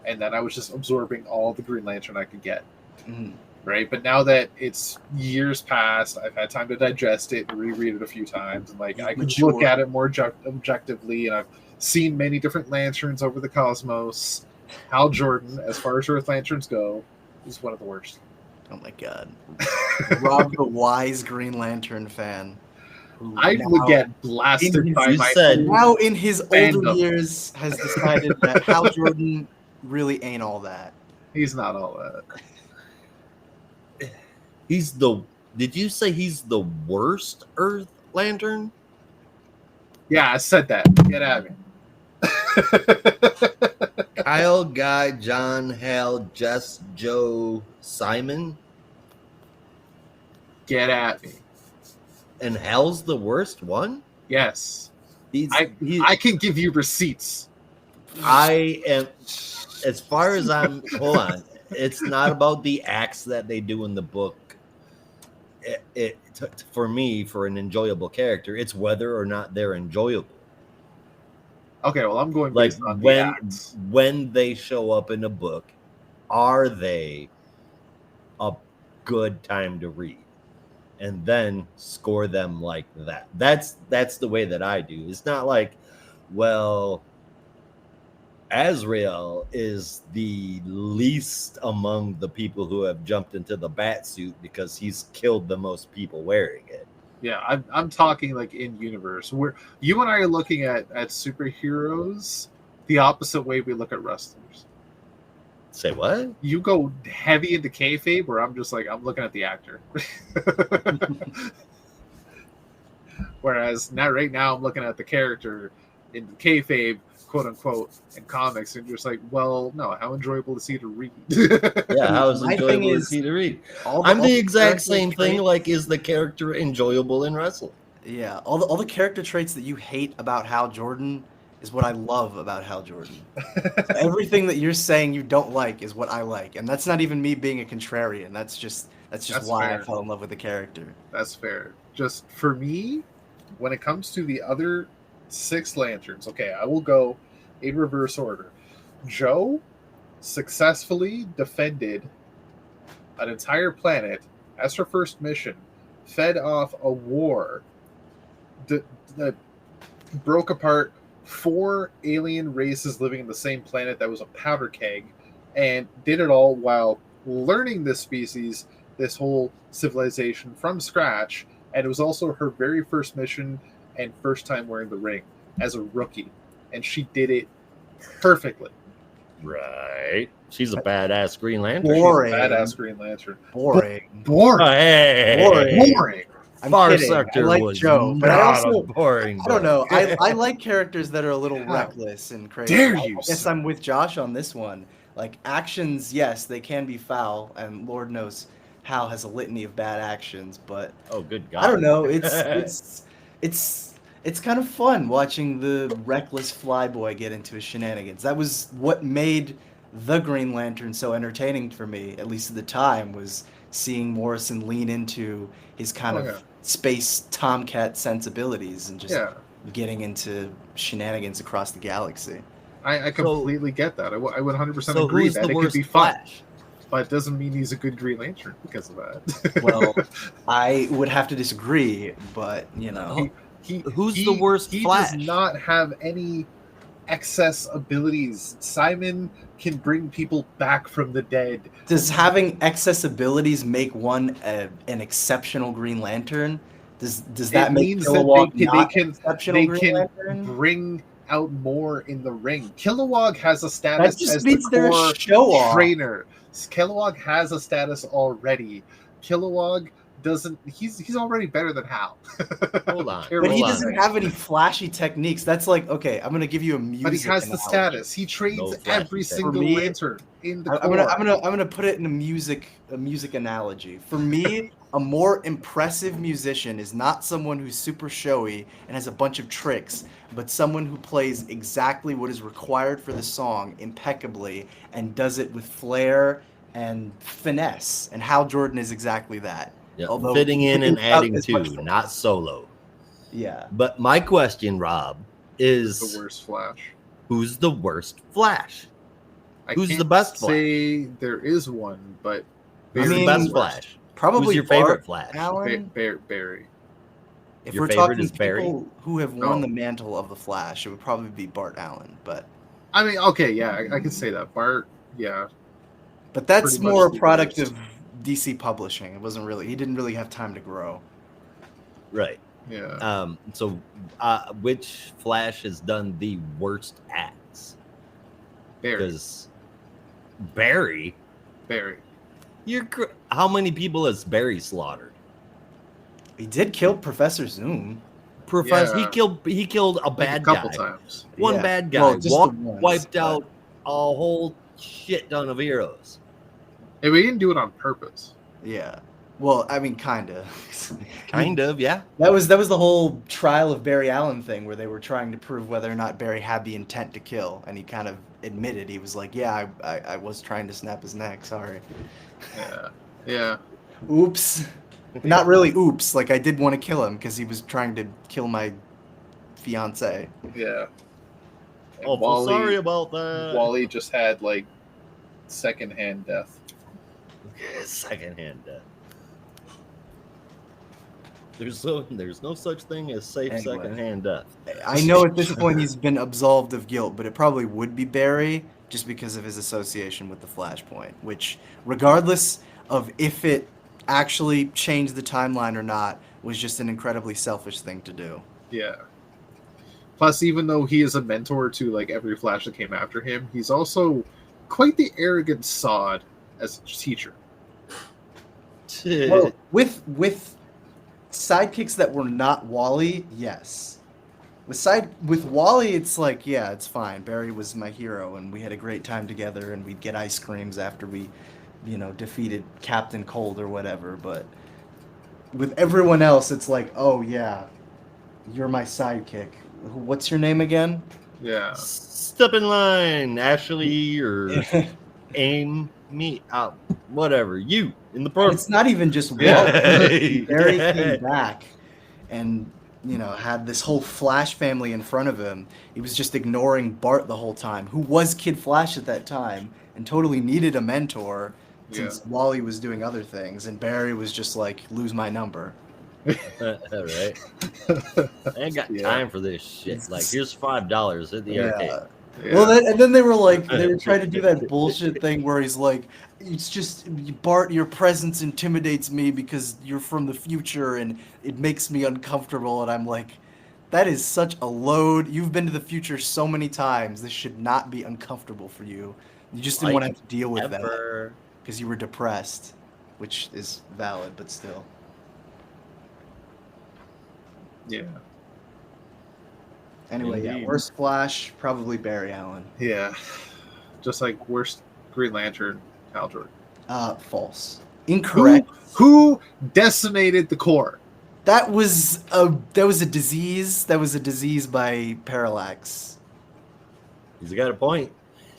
And then I was just absorbing all the Green Lantern I could get. Mm-hmm. Right? But now that it's years past, I've had time to digest it and reread it a few times. And I can look at it more objectively. And I've seen many different lanterns over the cosmos. Hal Jordan, as far as Earth Lanterns go, is one of the worst. Oh my God. Rob the wise Green Lantern fan. I would get blasted by my now in his fandom. older years has decided that Hal Jordan really ain't all that. He's not all that. Did you say he's the worst Earth Lantern? Yeah, I said that. Get at me. Kyle, Guy, John, Hal, Jess, Joe, Simon. Get at me. And Hal's the worst one? Yes. I can give you receipts. I am, as far as I'm, hold on. It's not about the acts that they do in the book. For me, for an enjoyable character, it's whether or not they're enjoyable. Okay, well, I'm going Like based on the acts. when they show up in a book, are they a good time to read? And then score them like that. That's the way that I do. It's not like, well, Azrael is the least among the people who have jumped into the bat suit because he's killed the most people wearing it. Yeah, I'm talking like in universe. Where you and I are looking at superheroes the opposite way we look at wrestlers. Say what? You go heavy into kayfabe, where I'm just like, I'm looking at the actor. Whereas now, right now, I'm looking at the character in the kayfabe, quote unquote, in comics, and you're just like, well, no, how enjoyable is he to read? Yeah, how is My enjoyable thing is is, he to read? all I'm the all exact character same thing. traits- Like, is the character enjoyable in wrestling? Yeah, all the character traits that you hate about Hal Jordan is what I love about Hal Jordan. So everything that you're saying you don't like is what I like, and that's not even me being a contrarian. That's just why fair. I fell in love with the character. That's fair. Just for me, when it comes to the other 6 lanterns, okay, I will go in reverse order. Joe successfully defended an entire planet as her first mission, fed off a war that broke apart 4 alien races living in the same planet that was a powder keg, and did it all while learning this species, this whole civilization from scratch. And it was also her very first mission and first time wearing the ring. as a rookie, and she did it perfectly. Right. She's a badass Green Lantern. Boring. She's a badass Green Lantern. Boring. Boring. Oh, hey. Boring. I'm Far kidding. Sector I like was Joe, but I not also a boring I don't book. know. I like characters that are a little How reckless and crazy. dare I you, guess sir. I'm with Josh on this one. Like actions, yes, they can be foul, and Lord knows Hal has a litany of bad actions. But Oh, good God. I don't know. It's kind of fun watching the reckless Flyboy get into his shenanigans. That was what made the Green Lantern so entertaining for me, at least at the time, was seeing Morrison lean into his kind Oh, of yeah. space tomcat sensibilities and just Yeah. getting into shenanigans across the galaxy. I completely get that. I would 100% So agree who's that the it could worst be fun. Flash? But it doesn't mean he's a good Green Lantern because of that. Well, I would have to disagree, but you know, Who's the worst he Flash? does not have any excess abilities. Simon can bring people back from the dead. does having excess abilities make one an exceptional Green Lantern? Does that It make means Kilowog that not they an exceptional they Green can Lantern? bring out more in the ring. Kilowog has a That status just as means the they're a core show off. trainer. Kilowog has a status already. Kilowog doesn't. He's already better than Hal. Hold on. But he Hold doesn't on. have any flashy techniques. That's like, okay, I'm gonna give you a music. But he has the analogy. status. He trains No flashy every tech. single For me, lantern in the I'm core. gonna put it in a music analogy. For me, a more impressive musician is not someone who's super showy and has a bunch of tricks, but someone who plays exactly what is required for the song impeccably and does it with flair and finesse. And Hal Jordan is exactly that. Yeah, Although fitting in and without adding as to, much finesse. not solo. Yeah. But my question, Rob, the is worst Flash. who's the worst Flash? I Who's the can't best Flash? say there is one, but Who's I the mean, best Flash? Probably Who's your Bart favorite Flash? Allen. Barry. If Your we're favorite talking is Barry? people who have worn Oh. the mantle of the Flash, it would probably be Bart Allen. But I mean, okay, yeah, I could say that. Bart, yeah. that's Pretty much more a the product worst. of DC publishing. It wasn't really. He didn't really have time to grow. Right. Yeah. So, which Flash has done the worst acts? Barry. Because Barry, how many people has Barry slaughtered? He did kill Professor Zoom. Professor, Yeah. he killed a Like bad a couple guy. times. One Yeah. bad guy Well, just the once, wiped but- out a whole shit ton of heroes. And we didn't do it on purpose. Yeah. Well, I mean, kinda. Kind of, yeah. That was the whole trial of Barry Allen thing, where they were trying to prove whether or not Barry had the intent to kill, and he kind of admitted. He was like, "Yeah, I was trying to snap his neck. Sorry." Yeah. Yeah. Oops. Not really. Oops. Like I did want to kill him because he was trying to kill my fiance. Yeah. And Oh, sorry about that. Wally just had like secondhand death. Secondhand death. There's no such thing as safe Anyway. secondhand death. I know at this point he's been absolved of guilt, but it probably would be Barry just because of his association with the Flashpoint, which, regardless of if it actually changed the timeline or not, was just an incredibly selfish thing to do. Yeah. Plus, even though he is a mentor to like every Flash that came after him, he's also quite the arrogant sod as a teacher. Well, with sidekicks that were not Wally, yes. With Wally, it's like, yeah, it's fine. Barry was my hero, and we had a great time together, and we'd get ice creams after we, defeated Captain Cold or whatever. But with everyone else, it's like, oh yeah, you're my sidekick. What's your name again? Yeah. Step in line, Ashley, or aim me out, whatever. You in the program. It's not even just Wally. Yeah. Barry came back and had this whole Flash family in front of him. He was just ignoring Bart the whole time, who was Kid Flash at that time and totally needed a mentor since Wally was doing other things, and Barry was just like, lose my number. All right. I ain't got time for this shit. Like, here's $5 at the arcade. Yeah. Well, and then they were trying to do that bullshit thing where he's like, it's just, Bart, your presence intimidates me because you're from the future and it makes me uncomfortable. And I'm like, That is such a load. You've been to the future so many times. This should not be uncomfortable for you. You just didn't want to have to deal with that because you were depressed, which is valid, but still. Yeah. Anyway, yeah, worst Flash, probably Barry Allen. Yeah. Just like worst Green Lantern, Hal Jordan. False. Incorrect. Who decimated the Corps? That was a disease. That was a disease by Parallax. He's got a point.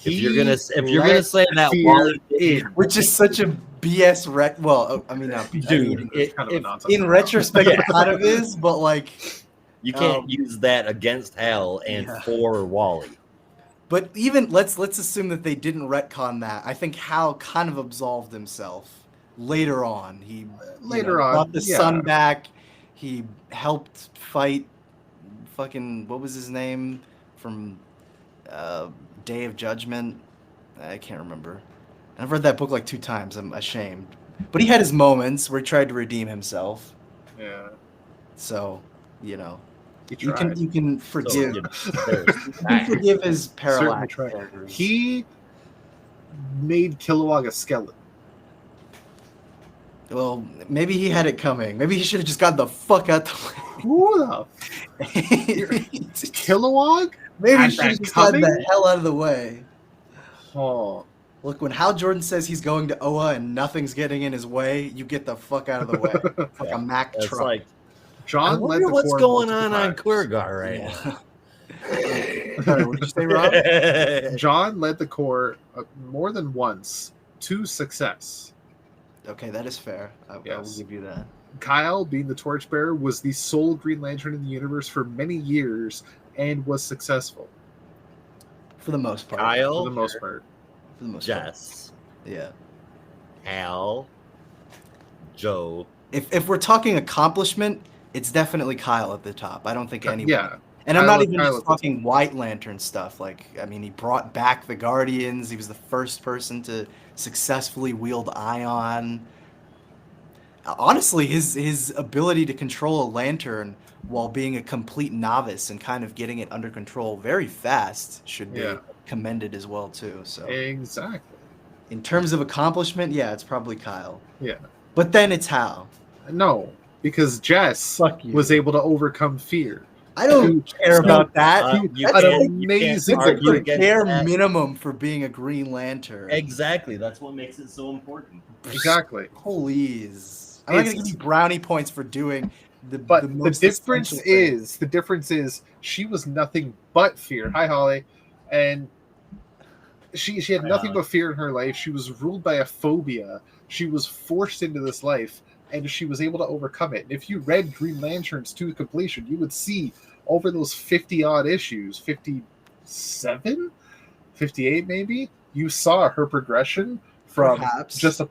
If you're gonna say that, Wally did, which is such a BS rec. Well, I mean, dude, it's kind of a nonsense. In retrospect, it kind of is, but like, you can't use that against Hal and for Wally. But even let's assume that they didn't retcon that. I think Hal kind of absolved himself later on. He brought the sun back. He helped fight fucking, what was his name from Day of Judgment? I can't remember. I've read that book like 2 times. I'm ashamed. But he had his moments where he tried to redeem himself. Yeah. So, you can forgive. You can forgive his Parallax characters. He made Kilowog a skeleton. Well, maybe he had it coming. Maybe he should have just gotten the fuck out the way. Who the Kilowog? Maybe he should have just gotten the hell out of the way. Oh. Look, when Hal Jordan says he's going to Oa and nothing's getting in his way, you get the fuck out of the way. Like a Mack truck. Like, John, I wonder what's going on Kurgar right now. Sorry, what did you say, Rob? John led the Corps more than once to success. Okay, that is fair. I will give you that. Kyle, being the torchbearer, was the sole Green Lantern in the universe for many years and was successful. For the most part. Kyle? For the most part. Jess. Yeah. Hal. Joe. If we're talking accomplishment, it's definitely Kyle at the top. I don't think anyone. Yeah. And I'm not even just talking White Lantern stuff. Like, I mean, he brought back the Guardians. He was the first person to successfully wield Ion. Honestly, his ability to control a lantern while being a complete novice and kind of getting it under control very fast should be commended as well too. So exactly. In terms of accomplishment, yeah, it's probably Kyle. Yeah. But then it's Hal. No, because Jess was able to overcome fear. I don't care about that. That's amazing. It's a bare minimum for being a Green Lantern. Exactly. That's what makes it so important. Exactly. Please. I'm not going to give you brownie points for doing the difference is she was nothing but fear. Hi, Holly. And she had nothing but fear in her life. She was ruled by a phobia. She was forced into this life, and she was able to overcome it. And if you read Green Lanterns to completion, you would see over those 50-odd issues, 57, 58 maybe, you saw her progression from just a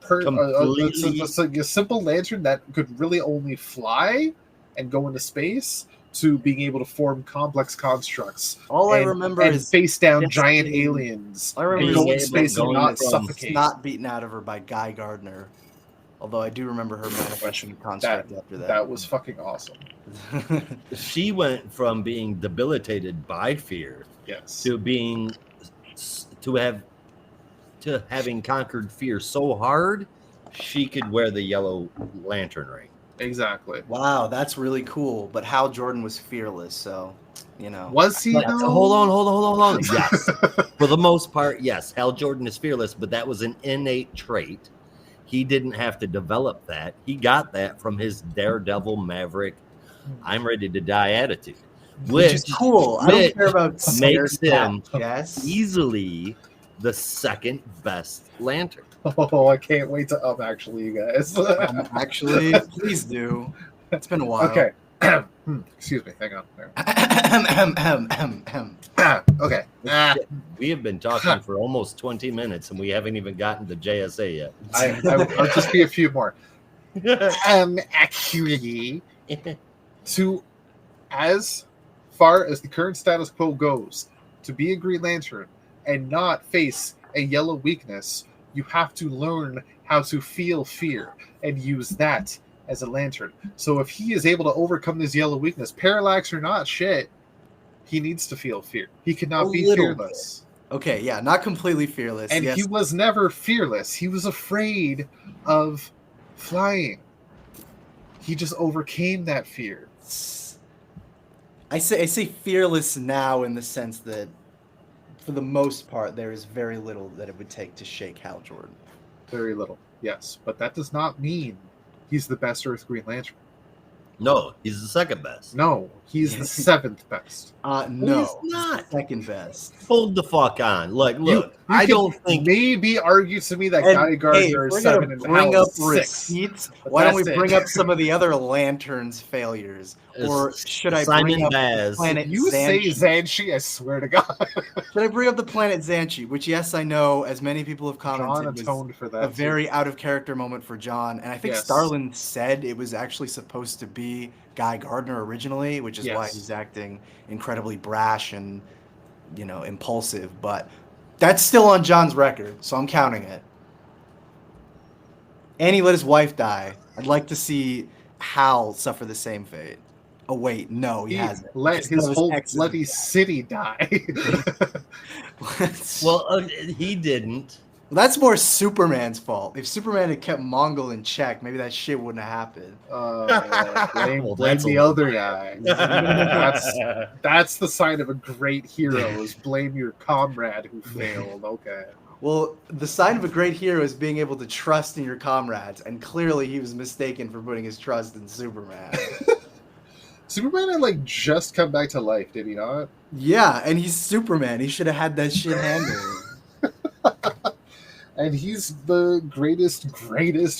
simple lantern that could really only fly and go into space to being able to form complex constructs. All I remember is face down giant aliens. I remember go in space and not suffocate. Not beaten out of her by Guy Gardner. Although I do remember her manifesting construct after that. That was fucking awesome. She went from being debilitated by fear, to having conquered fear so hard, she could wear the yellow lantern ring. Exactly. Wow, that's really cool. But Hal Jordan was fearless, so Was he? Hold on. Yes, for the most part, yes. Hal Jordan is fearless, but that was an innate trait. He didn't have to develop that. He got that from his daredevil, maverick, I'm ready to die attitude. Which is cool. I don't care about makes him easily the second best lantern. Oh, I can't wait to actually, you guys. Actually, please do. It's been a while. Okay. Excuse me. Hang on. Okay. We have been talking for almost 20 minutes, and we haven't even gotten to JSA yet. I'll just be a few more. Actually, to as far as the current status quo goes, to be a Green Lantern and not face a yellow weakness, you have to learn how to feel fear and use that as a lantern. So if he is able to overcome this yellow weakness, parallax or not, shit, he needs to feel fear. He cannot be fearless. Okay, yeah, not completely fearless. And he was never fearless. He was afraid of flying. He just overcame that fear. I say fearless now in the sense that, for the most part, there is very little that it would take to shake Hal Jordan. Very little, yes. But that does not mean he's the best Earth Green Lantern. No, he's the second best. No, he's the seventh best. No, he's not. Second best. Hold the fuck on. Look, I don't think maybe argue to me that Guy Gardner is 7 and bring Hal up is 6. receipts. Why don't we bring up some of the other Lanterns' failures? Or should I bring up the planet You Xanshi? say Xanshi, I swear to God. Should I bring up the planet Xanshi? Which, yes, I know, as many people have commented, John atoned for that a very out-of-character moment for John. And I think Starlin said it was actually supposed to be Guy Gardner originally, which is why he's acting incredibly brash and, impulsive. But that's still on John's record, so I'm counting it. And he let his wife die. I'd like to see Hal suffer the same fate. Oh wait, no, he hasn't. Let his whole bloody city die. Well, he didn't. That's more Superman's fault. If Superman had kept Mongol in check, maybe that shit wouldn't have happened. Blame the other guy. That's the sign of a great hero, is blame your comrade who failed. Okay. Well, the sign of a great hero is being able to trust in your comrades, and clearly he was mistaken for putting his trust in Superman. Superman had just come back to life, did he not? Yeah, and he's Superman. He should have had that shit handled. And he's the greatest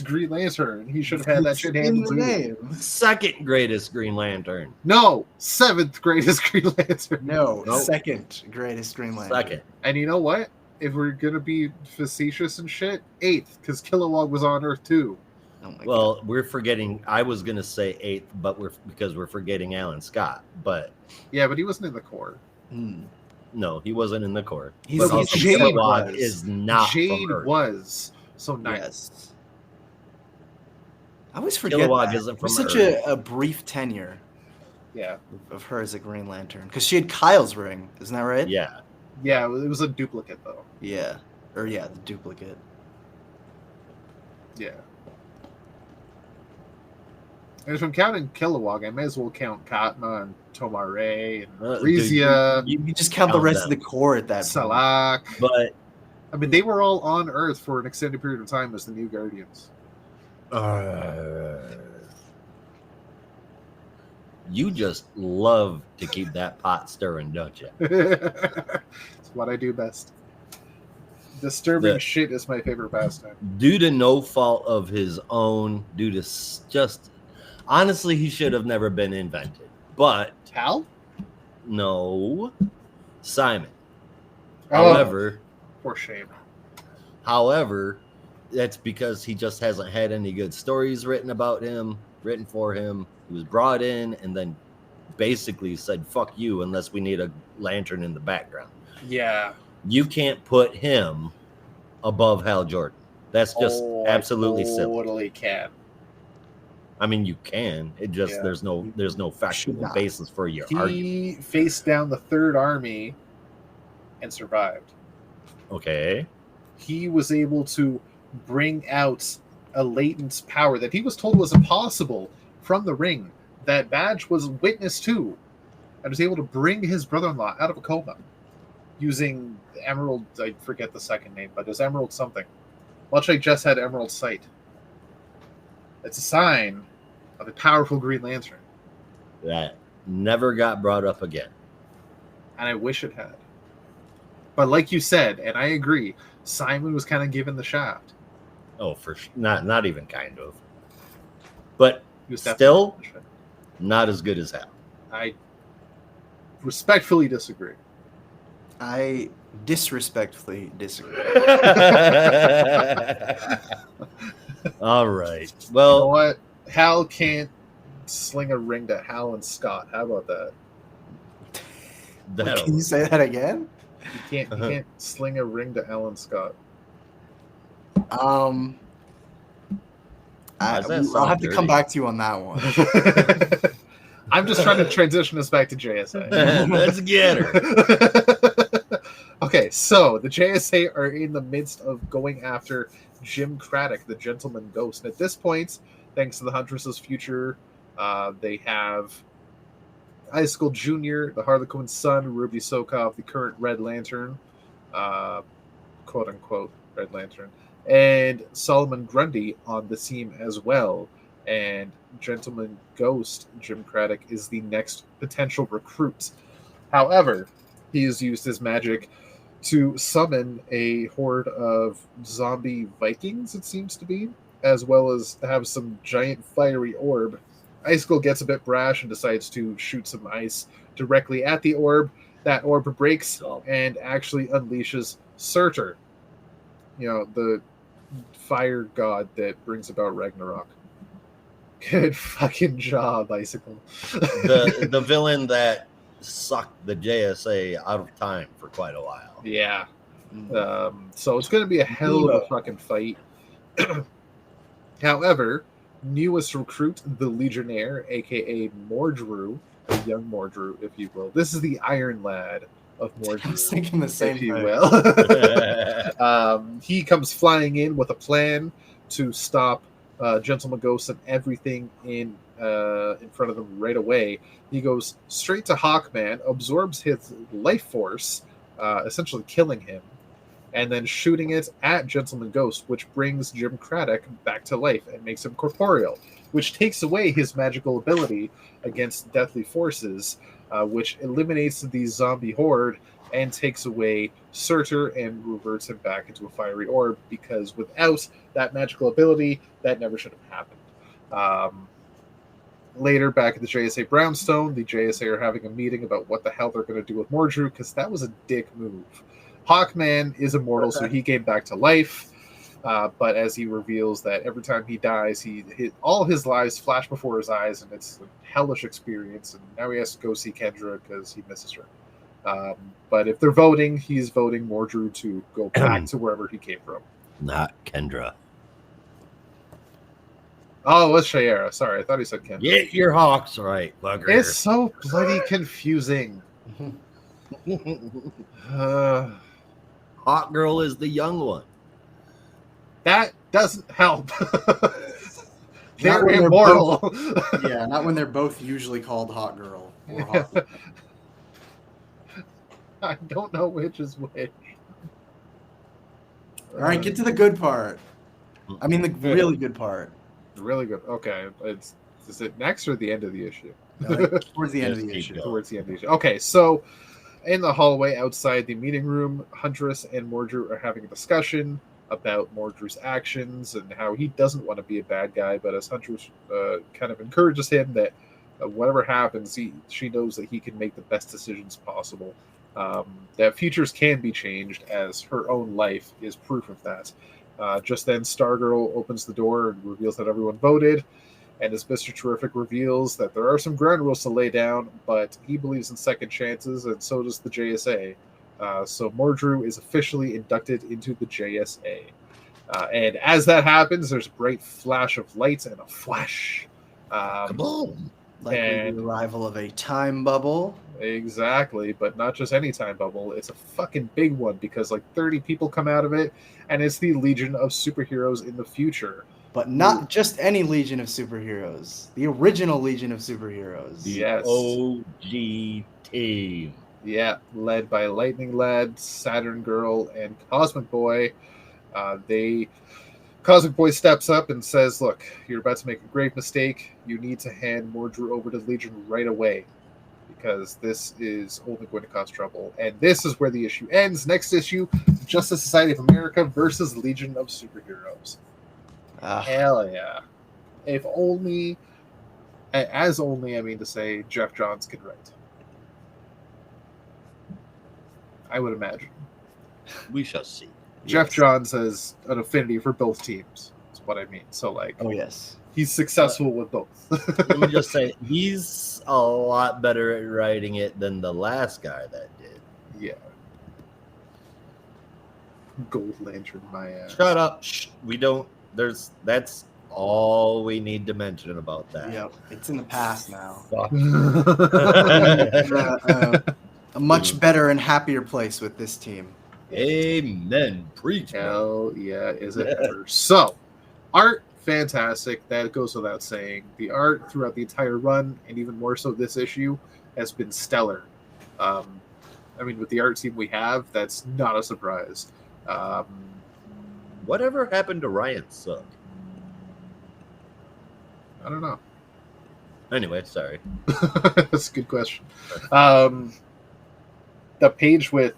Green Lantern. He should have had that shit handled too. Second greatest Green Lantern. No, 7th greatest Green Lantern. No, second greatest Green Lantern. Second. And you know what? If we're gonna be facetious and shit, 8th, because Kilowog was on Earth too. Oh my God. We're forgetting. I was gonna say 8th, but because we're forgetting Alan Scott. But yeah, but he wasn't in the Corps. No, he wasn't in the Corps. Jade was. Is not. Jade was. So nice. Yes. I always forget Kilowog that. Isn't from such Earth. a brief tenure. Yeah. Of her as a Green Lantern, because she had Kyle's ring, isn't that right? Yeah. Yeah, it was a duplicate though. Yeah. Or the duplicate. Yeah. And if I'm counting Kilowog, I may as well count Katma and Tomare and Rizia. You just count the rest of the Corps at that Salak. point. But I mean, they were all on Earth for an extended period of time as the New Guardians. You just love to keep that pot stirring, don't you? It's what I do best. Disturbing shit is my favorite pastime. Due to no fault of his own, due to just... Honestly, he should have never been invented. But... Hal? No. Simon. Oh, However... For shame. However, that's because he just hasn't had any good stories written for him. He was brought in and then basically said, fuck you, unless we need a lantern in the background. Yeah. You can't put him above Hal Jordan. That's just absolutely silly. Totally can. I mean, you can. It just there's no factual basis for your argument. He faced down the Third Army and survived. Okay. He was able to bring out a latent power that he was told was impossible from the ring, that Badge was witness to, and was able to bring his brother-in-law out of a coma using Emerald, I forget the second name, but it was Emerald something. Much like Jess had Emerald Sight. It's a sign of a powerful Green Lantern. That never got brought up again. And I wish it had. But like you said, and I agree, Simon was kind of given the shaft. Oh, for sure. Not even kind of. But He was still definitely not as good as Hal. I respectfully disagree. I disrespectfully disagree. All right. Well, You know what? Hal can't sling a ring to Hal and Scott. How about that? Can you say that again? You can't sling a ring to Alan Scott. Why does that I'll sound have to come dirty? back to you on that one. I'm just trying to transition us back to JSA. Let's get her. Okay, so the JSA are in the midst of going after Jim Craddock, the Gentleman Ghost. And at this point, thanks to the Huntress's future, they have Icicle Jr., the Harlequin's son, Ruby Sokov, the current Red Lantern, quote unquote Red Lantern, and Solomon Grundy on the team as well. And Gentleman Ghost, Jim Craddock, is the next potential recruit. However, he has used his magic to summon a horde of zombie Vikings, it seems to be, as well as have some giant fiery orb. Icicle gets a bit brash and decides to shoot some ice directly at the orb. That orb breaks and actually unleashes Surtur, the fire god that brings about Ragnarok. Good fucking job, Icicle. The villain that sucked the JSA out of time for quite a while. Yeah. So it's going to be a hell of a fucking fight. However, newest recruit, the Legionnaire, aka Mordru, a young Mordru, if you will. This is the Iron Lad of Mordru. I was thinking the same if you thing. will. He comes flying in with a plan to stop Gentleman Ghost and everything in front of them right away. He goes straight to Hawkman, absorbs his life force, essentially killing him, and then shooting it at Gentleman Ghost, which brings Jim Craddock back to life and makes him corporeal, which takes away his magical ability against deathly forces, which eliminates the zombie horde and takes away Surtur and reverts him back into a fiery orb, because without that magical ability, that never should have happened. Later, back at the JSA Brownstone, the JSA are having a meeting about what the hell they're going to do with Mordru, because that was a dick move. Hawkman is immortal, so he came back to life, but as he reveals that every time he dies, all his lives flash before his eyes, and it's a hellish experience, and now he has to go see Kendra because he misses her. But if they're voting, he's voting Mordru to go back to wherever he came from. Not Kendra. Oh, it was Shayera. Sorry, I thought he said Kendra. Get your hawks right, bugger. It's so bloody confusing. Hawk Girl is the young one. That doesn't help. Not They're when immortal. Yeah, not when they're both usually called Hot Girl or Hot Girl. I don't know which is which. All right, get to the good part. I mean, the really good part. Really good. Okay, is it next or the end of the issue? Towards the end of the Just issue. keep Towards the end of the issue. Okay, so in the hallway outside the meeting room, Huntress and Mordru are having a discussion about Mordru's actions and how he doesn't want to be a bad guy, but as Huntress kind of encourages him that whatever happens, she knows that he can make the best decisions possible. That futures can be changed, as her own life is proof of that. Just then, Stargirl opens the door and reveals that everyone voted, and as Mr. Terrific reveals that there are some ground rules to lay down, but he believes in second chances, and so does the JSA. So Mordru is officially inducted into the JSA. And as that happens, there's a bright flash of light and a flash. Kaboom! Likely the arrival of a time bubble. Exactly, but not just any time bubble. It's a fucking big one, because like 30 people come out of it, and it's the Legion of Superheroes in the future. But not just any Legion of Superheroes. The original Legion of Superheroes. Yes. OG team. Yeah, led by Lightning Lad, Saturn Girl, and Cosmic Boy. Cosmic Boy steps up and says, look, you're about to make a grave mistake. You need to hand Mordru over to the Legion right away, because this is only going to cause trouble. And this is where the issue ends. Next issue, Justice Society of America versus Legion of Superheroes. Hell yeah. If only, as only, I mean to say, Jeff Johns can write. I would imagine. We shall see. Jeff Johns has an affinity for both teams. That's what I mean. So, like, Oh, yes. he's successful with both. Let me just say, he's a lot better at writing it than the last guy that did. Yeah. Gold Lantern, my ass. Shut up. Shh. We don't. That's all we need to mention about that. Yep, it's in the past now. Fuck. A much better and happier place with this team. Amen. Preach. man. Hell yeah, is it ever. So, art, fantastic. That goes without saying. The art throughout the entire run, and even more so this issue, has been stellar. I mean, with the art team we have, that's not a surprise. Whatever happened to Ryan Suck? I don't know. Anyway, sorry. That's a good question. The page the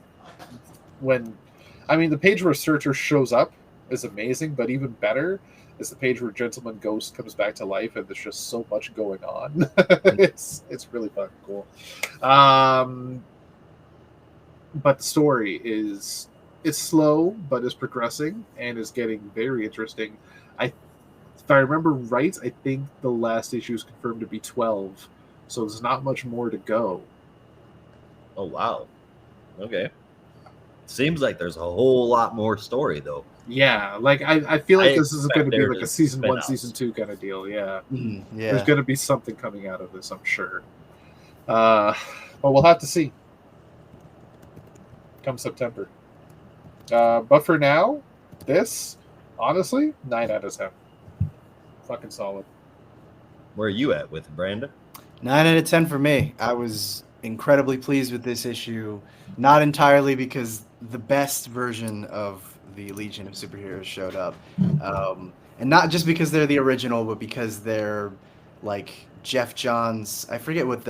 page where Searcher shows up is amazing, but even better is the page where Gentleman Ghost comes back to life, and there's just so much going on. It's really fucking cool. But the story it's slow, but is progressing and is getting very interesting. If I remember right, I think the last issue is confirmed to be 12, so there's not much more to go. Oh, wow. Okay. Seems like there's a whole lot more story, though. Yeah, like I feel like this is going to be there like to a season 1, spin-offs. season 2 kind of deal. Yeah, Yeah. there's going to be something coming out of this, I'm sure. But we'll have to see. Come September. But for now, this, honestly, 9 out of 10. Fucking solid. Where are you at with it, Brandon? 9 out of 10 for me. I was incredibly pleased with this issue, not entirely because the best version of the Legion of Superheroes showed up, and not just because they're the original, but because they're like Jeff Johns. I forget what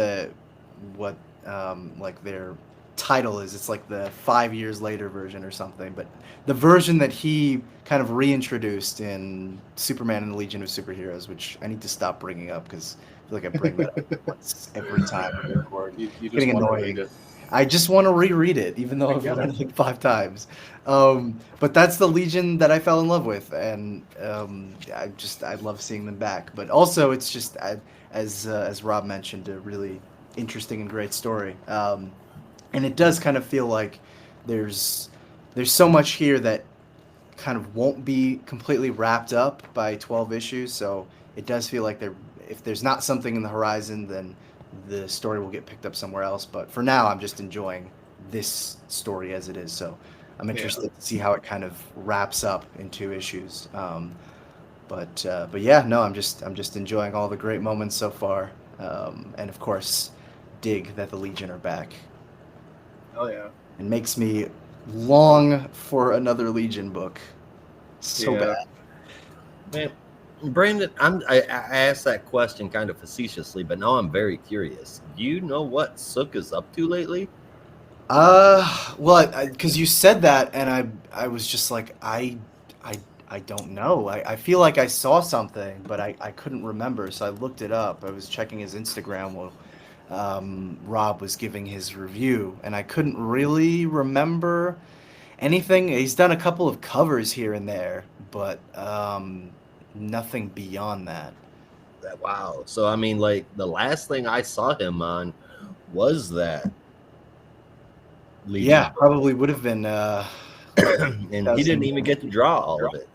like their title is. It's like the 5 years later version or something, but the version that he kind of reintroduced in Superman and the Legion of Superheroes, which I need to stop bringing up because I feel like I bring that up once every time I record. You just Getting want to annoying. read it. I just want to reread it, even though I've read it like 5 times. But that's the Legion that I fell in love with, and I love seeing them back. But also, it's just as Rob mentioned, a really interesting and great story. And it does kind of feel like there's so much here that kind of won't be completely wrapped up by 12 issues. So it does feel like if there's not something in the horizon, then the story will get picked up somewhere else. But for now, I'm just enjoying this story as it is. So I'm interested to see how it kind of wraps up in 2 issues. But yeah, no, I'm just enjoying all the great moments so far. And of course, dig that the Legion are back. Oh yeah. It makes me long for another Legion book. So bad. Man, Brandon, I asked that question kind of facetiously, but now I'm very curious. Do you know what Sook is up to lately? Well, because you said that, and I was just like, I don't know. I feel like I saw something, but I couldn't remember, so I looked it up. I was checking his Instagram while Rob was giving his review, and I couldn't really remember anything. He's done a couple of covers here and there, but nothing beyond that. Wow. So, I mean, like, the last thing I saw him on was that Legion. Yeah, probably would have been. And he didn't even get to draw all of it.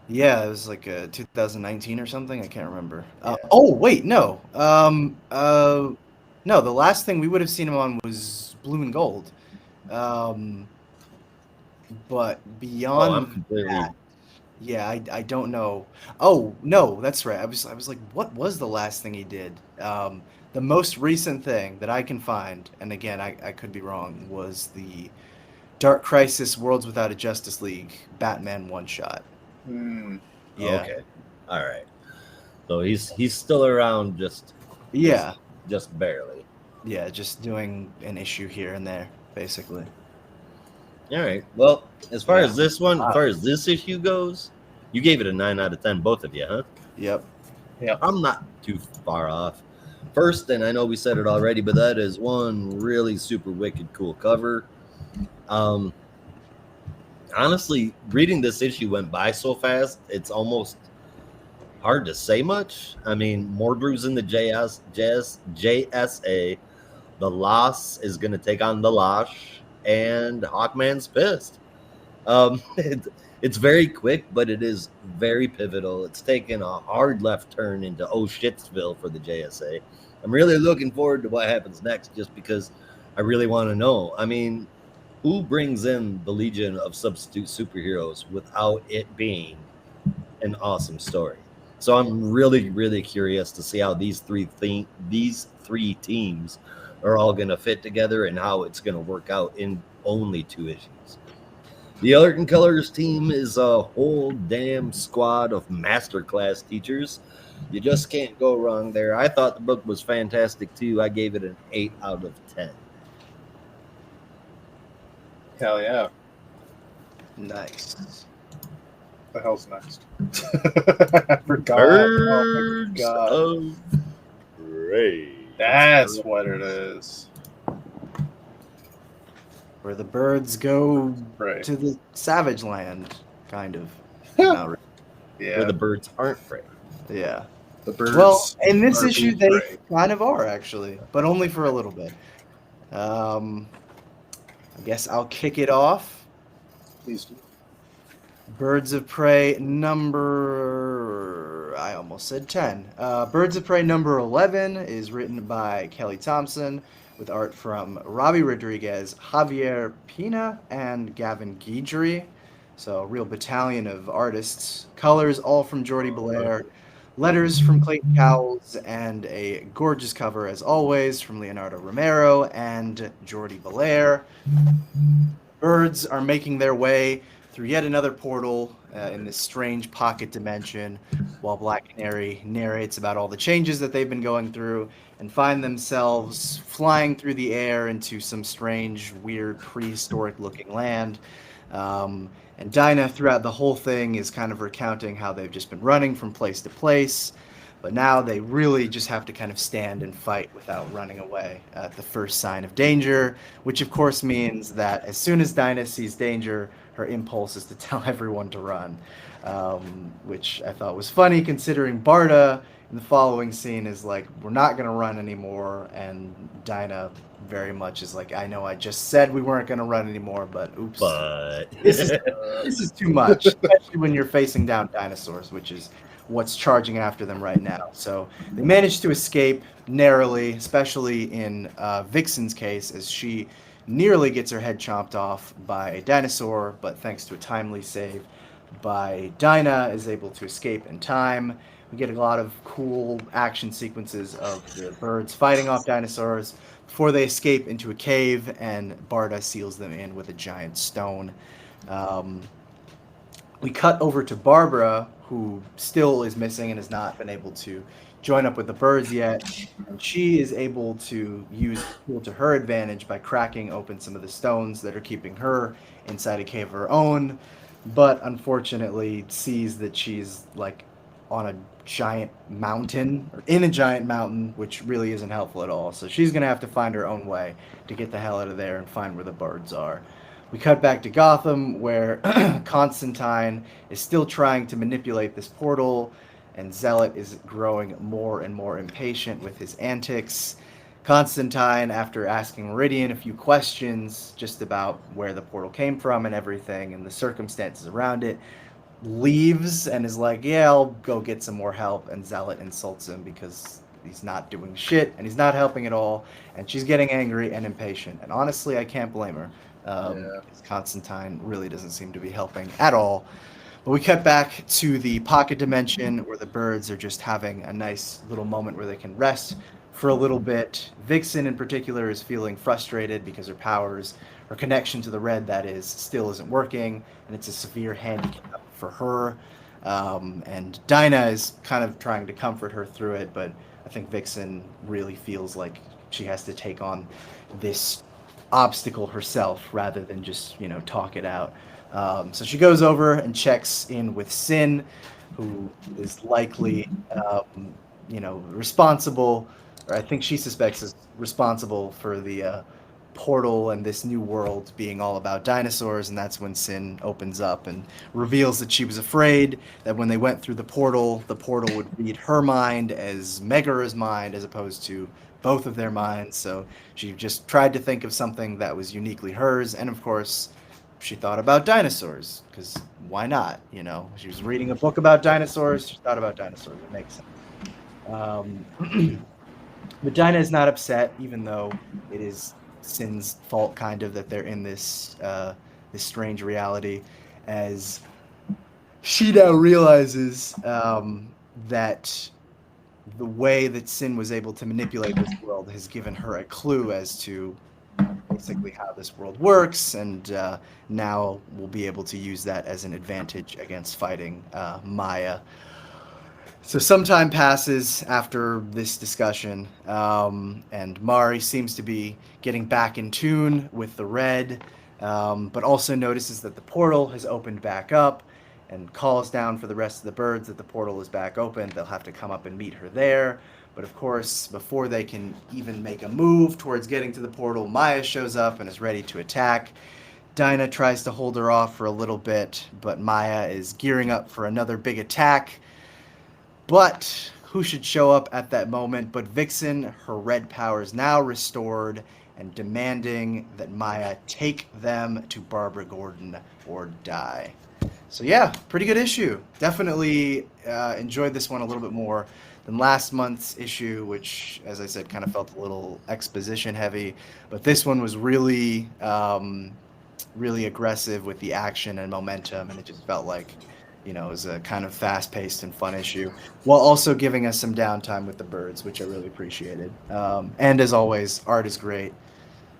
Yeah, it was like 2019 or something. I can't remember. Yeah. Oh, wait, no. No, the last thing we would have seen him on was Blue and Gold. But beyond I'm completely... that, yeah, I don't know. Oh, no, that's right. I was like, what was the last thing he did? The most recent thing that I can find, and again, I could be wrong, was the Dark Crisis Worlds Without a Justice League Batman one-shot. Hmm. Yeah. Okay. All right. So he's still around, just barely. Yeah, just doing an issue here and there, basically. All right. Well, as far as this issue goes, you gave it a 9 out of 10, both of you, huh? Yep. Yeah. I'm not too far off. First, and I know we said it already, but that is one really super wicked cool cover. Honestly, reading this issue went by so fast, it's almost hard to say much. I mean, Mordru's in the JSA. The Loss is going to take on the Lash, and Hawkman's pissed. It's very quick, but it is very pivotal. It's taken a hard left turn into oh shitsville for the JSA. I'm really looking forward to what happens next, just because I really want to know. I mean, who brings in the Legion of Substitute Superheroes without it being an awesome story? So I'm really, really curious to see how these three teams are all going to fit together and how it's going to work out in only 2 issues. The Alert and Colors team is a whole damn squad of masterclass teachers. You just can't go wrong there. I thought the book was fantastic too. I gave it an 8 out of 10. Hell yeah. Nice. The hell's next? I forgot. Birds Oh my God. of Prey. That's what it is. Where the birds go Right. to the savage land, kind of. Not really. Yeah. Where the birds aren't prey. Yeah. The birds. Well, in this are issue, being they prey. kind of are, actually, but only for a little bit. I guess I'll kick it off. Please do. Birds of Prey number... I almost said 10. Birds of Prey number 11 is written by Kelly Thompson, with art from Robbie Rodriguez, Javier Pina, and Gavin Guidry. So a real battalion of artists. Colors all from Jordi Belair. Letters from Clayton Cowles, and a gorgeous cover, as always, from Leonardo Romero and Jordi Belair. Birds are making their way through yet another portal in this strange pocket dimension, while Black Canary narrates about all the changes that they've been going through and find themselves flying through the air into some strange, weird, prehistoric-looking land. And Dinah, throughout the whole thing, is kind of recounting how they've just been running from place to place, but now they really just have to kind of stand and fight without running away at the first sign of danger, which of course means that as soon as Dinah sees danger, her impulse is to tell everyone to run, which I thought was funny, considering Barda in the following scene is like, we're not going to run anymore, and Dinah very much is like, I know I just said we weren't going to run anymore, but oops. But This is too much, especially when you're facing down dinosaurs, which is what's charging after them right now. So they managed to escape narrowly, especially in Vixen's case, as she nearly gets her head chomped off by a dinosaur, but thanks to a timely save by Dinah, is able to escape in time. We get a lot of cool action sequences of the birds fighting off dinosaurs before they escape into a cave, and Barda seals them in with a giant stone. We cut over to Barbara, who still is missing and has not been able to join up with the birds yet. And she is able to use the tool to her advantage by cracking open some of the stones that are keeping her inside a cave of her own, but unfortunately sees that she's like on a giant mountain, or in a giant mountain, which really isn't helpful at all. So she's going to have to find her own way to get the hell out of there and find where the birds are. We cut back to Gotham, where Constantine is still trying to manipulate this portal, and Zealot is growing more and more impatient with his antics. Constantine, after asking Meridian a few questions just about where the portal came from and everything and the circumstances around it, leaves and is like, yeah, I'll go get some more help. And Zealot insults him because he's not doing shit and he's not helping at all. And she's getting angry and impatient. And honestly, I can't blame her. Because Constantine really doesn't seem to be helping at all. But we cut back to the pocket dimension where the birds are just having a nice little moment where they can rest for a little bit. Vixen in particular is feeling frustrated because her connection to the red, that is, still isn't working, and it's a severe handicap for her. And Dinah is kind of trying to comfort her through it, but I think Vixen really feels like she has to take on this obstacle herself rather than just, talk it out. So she goes over and checks in with Sin, who is likely, responsible, or I think she suspects is responsible for the portal and this new world being all about dinosaurs. And that's when Sin opens up and reveals that she was afraid that when they went through the portal would read her mind as Megara's mind as opposed to both of their minds. So she just tried to think of something that was uniquely hers, and of course she thought about dinosaurs, because why not? You know, she was reading a book about dinosaurs. She thought about dinosaurs. It makes sense. But Dinah is not upset, even though it is Sin's fault, kind of, that they're in this this strange reality, as she now realizes that the way that Sin was able to manipulate this world has given her a clue as to basically how this world works, and now we'll be able to use that as an advantage against fighting Maya. So some time passes after this discussion, and Mari seems to be getting back in tune with the red, but also notices that the portal has opened back up, and calls down for the rest of the birds that the portal is back open. They'll have to come up and meet her there. But of course, before they can even make a move towards getting to the portal, Maya shows up and is ready to attack. Dinah tries to hold her off for a little bit, but Maya is gearing up for another big attack. But who should show up at that moment but Vixen, her red powers now restored, and demanding that Maya take them to Barbara Gordon or die. So yeah, pretty good issue. Definitely enjoyed this one a little bit more than last month's issue, which, as I said, kind of felt a little exposition heavy. But this one was really, really aggressive with the action and momentum, and it just felt like, you know, it was a kind of fast-paced and fun issue, while also giving us some downtime with the birds, which I really appreciated. And as always, art is great.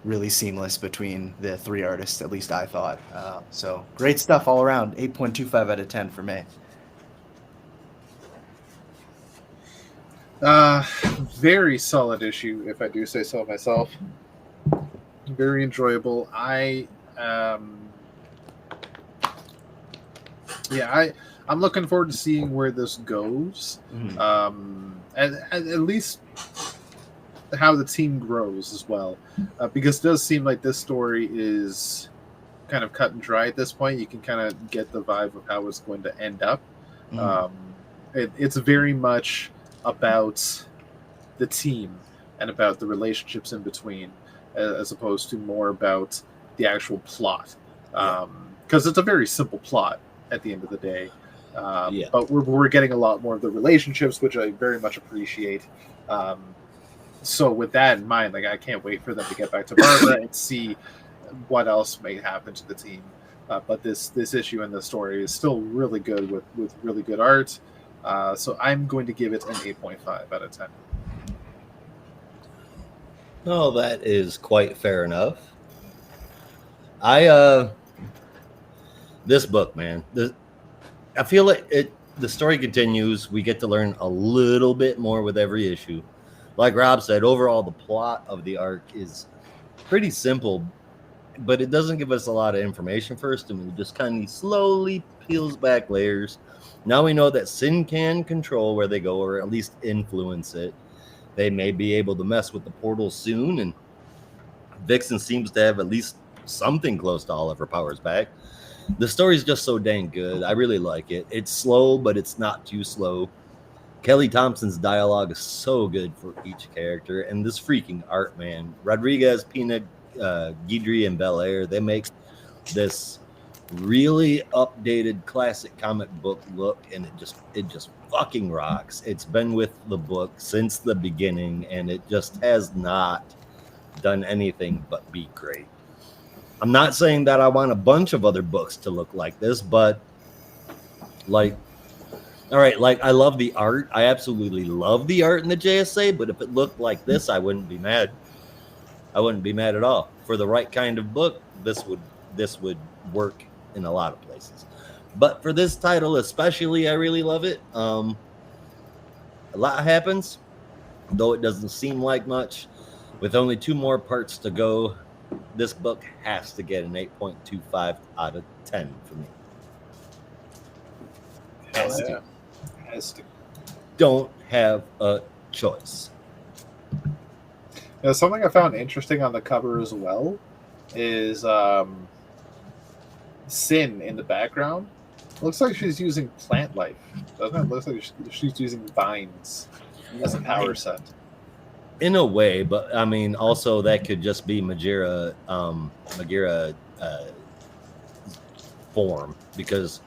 Really seamless between the three artists, at least I thought. So great stuff all around. 8.25 out of 10 for me. Very solid issue, if I do say so myself. Very enjoyable. I'm looking forward to seeing where this goes. At least how the team grows as well, because it does seem like this story is kind of cut and dry at this point. You can kind of get the vibe of how it's going to end up. It's very much about the team and about the relationships in between, as opposed to more about the actual plot, because it's a very simple plot at the end of the day. But we're getting a lot more of the relationships, which I very much appreciate. So with that in mind, like, I can't wait for them to get back to Barbara and see what else may happen to the team. But this issue and the story is still really good with really good art. So I'm going to give it an 8.5 out of 10. No, that is quite fair enough. This book, man, I feel like the story continues. We get to learn a little bit more with every issue. Like Rob said, overall, the plot of the arc is pretty simple, but it doesn't give us a lot of information first, and we just kind of slowly peels back layers. Now we know that Sin can control where they go, or at least influence it. They may be able to mess with the portal soon, and Vixen seems to have at least something close to all of her powers back. The story's just so dang good. I really like it. It's slow, but it's not too slow. Kelly Thompson's dialogue is so good for each character, and this freaking art, man. Rodriguez, Pina, Guidry, and Belair, they make this really updated classic comic book look, and it just fucking rocks. It's been with the book since the beginning, and it just has not done anything but be great. I'm not saying that I want a bunch of other books to look like this, but like, all right, like, I love the art. I absolutely love the art in the JSA, but if it looked like this, I wouldn't be mad. I wouldn't be mad at all. For the right kind of book, this would work in a lot of places. But for this title especially, I really love it. A lot happens, though it doesn't seem like much. With only 2 more parts to go, this book has to get an 8.25 out of 10 for me. Has to. Don't have a choice. Now, something I found interesting on the cover as well is Sin in the background. Looks like she's using plant life, doesn't it? Looks like she's using vines as a power set. In a way, but I mean, also that could just be Magira form, because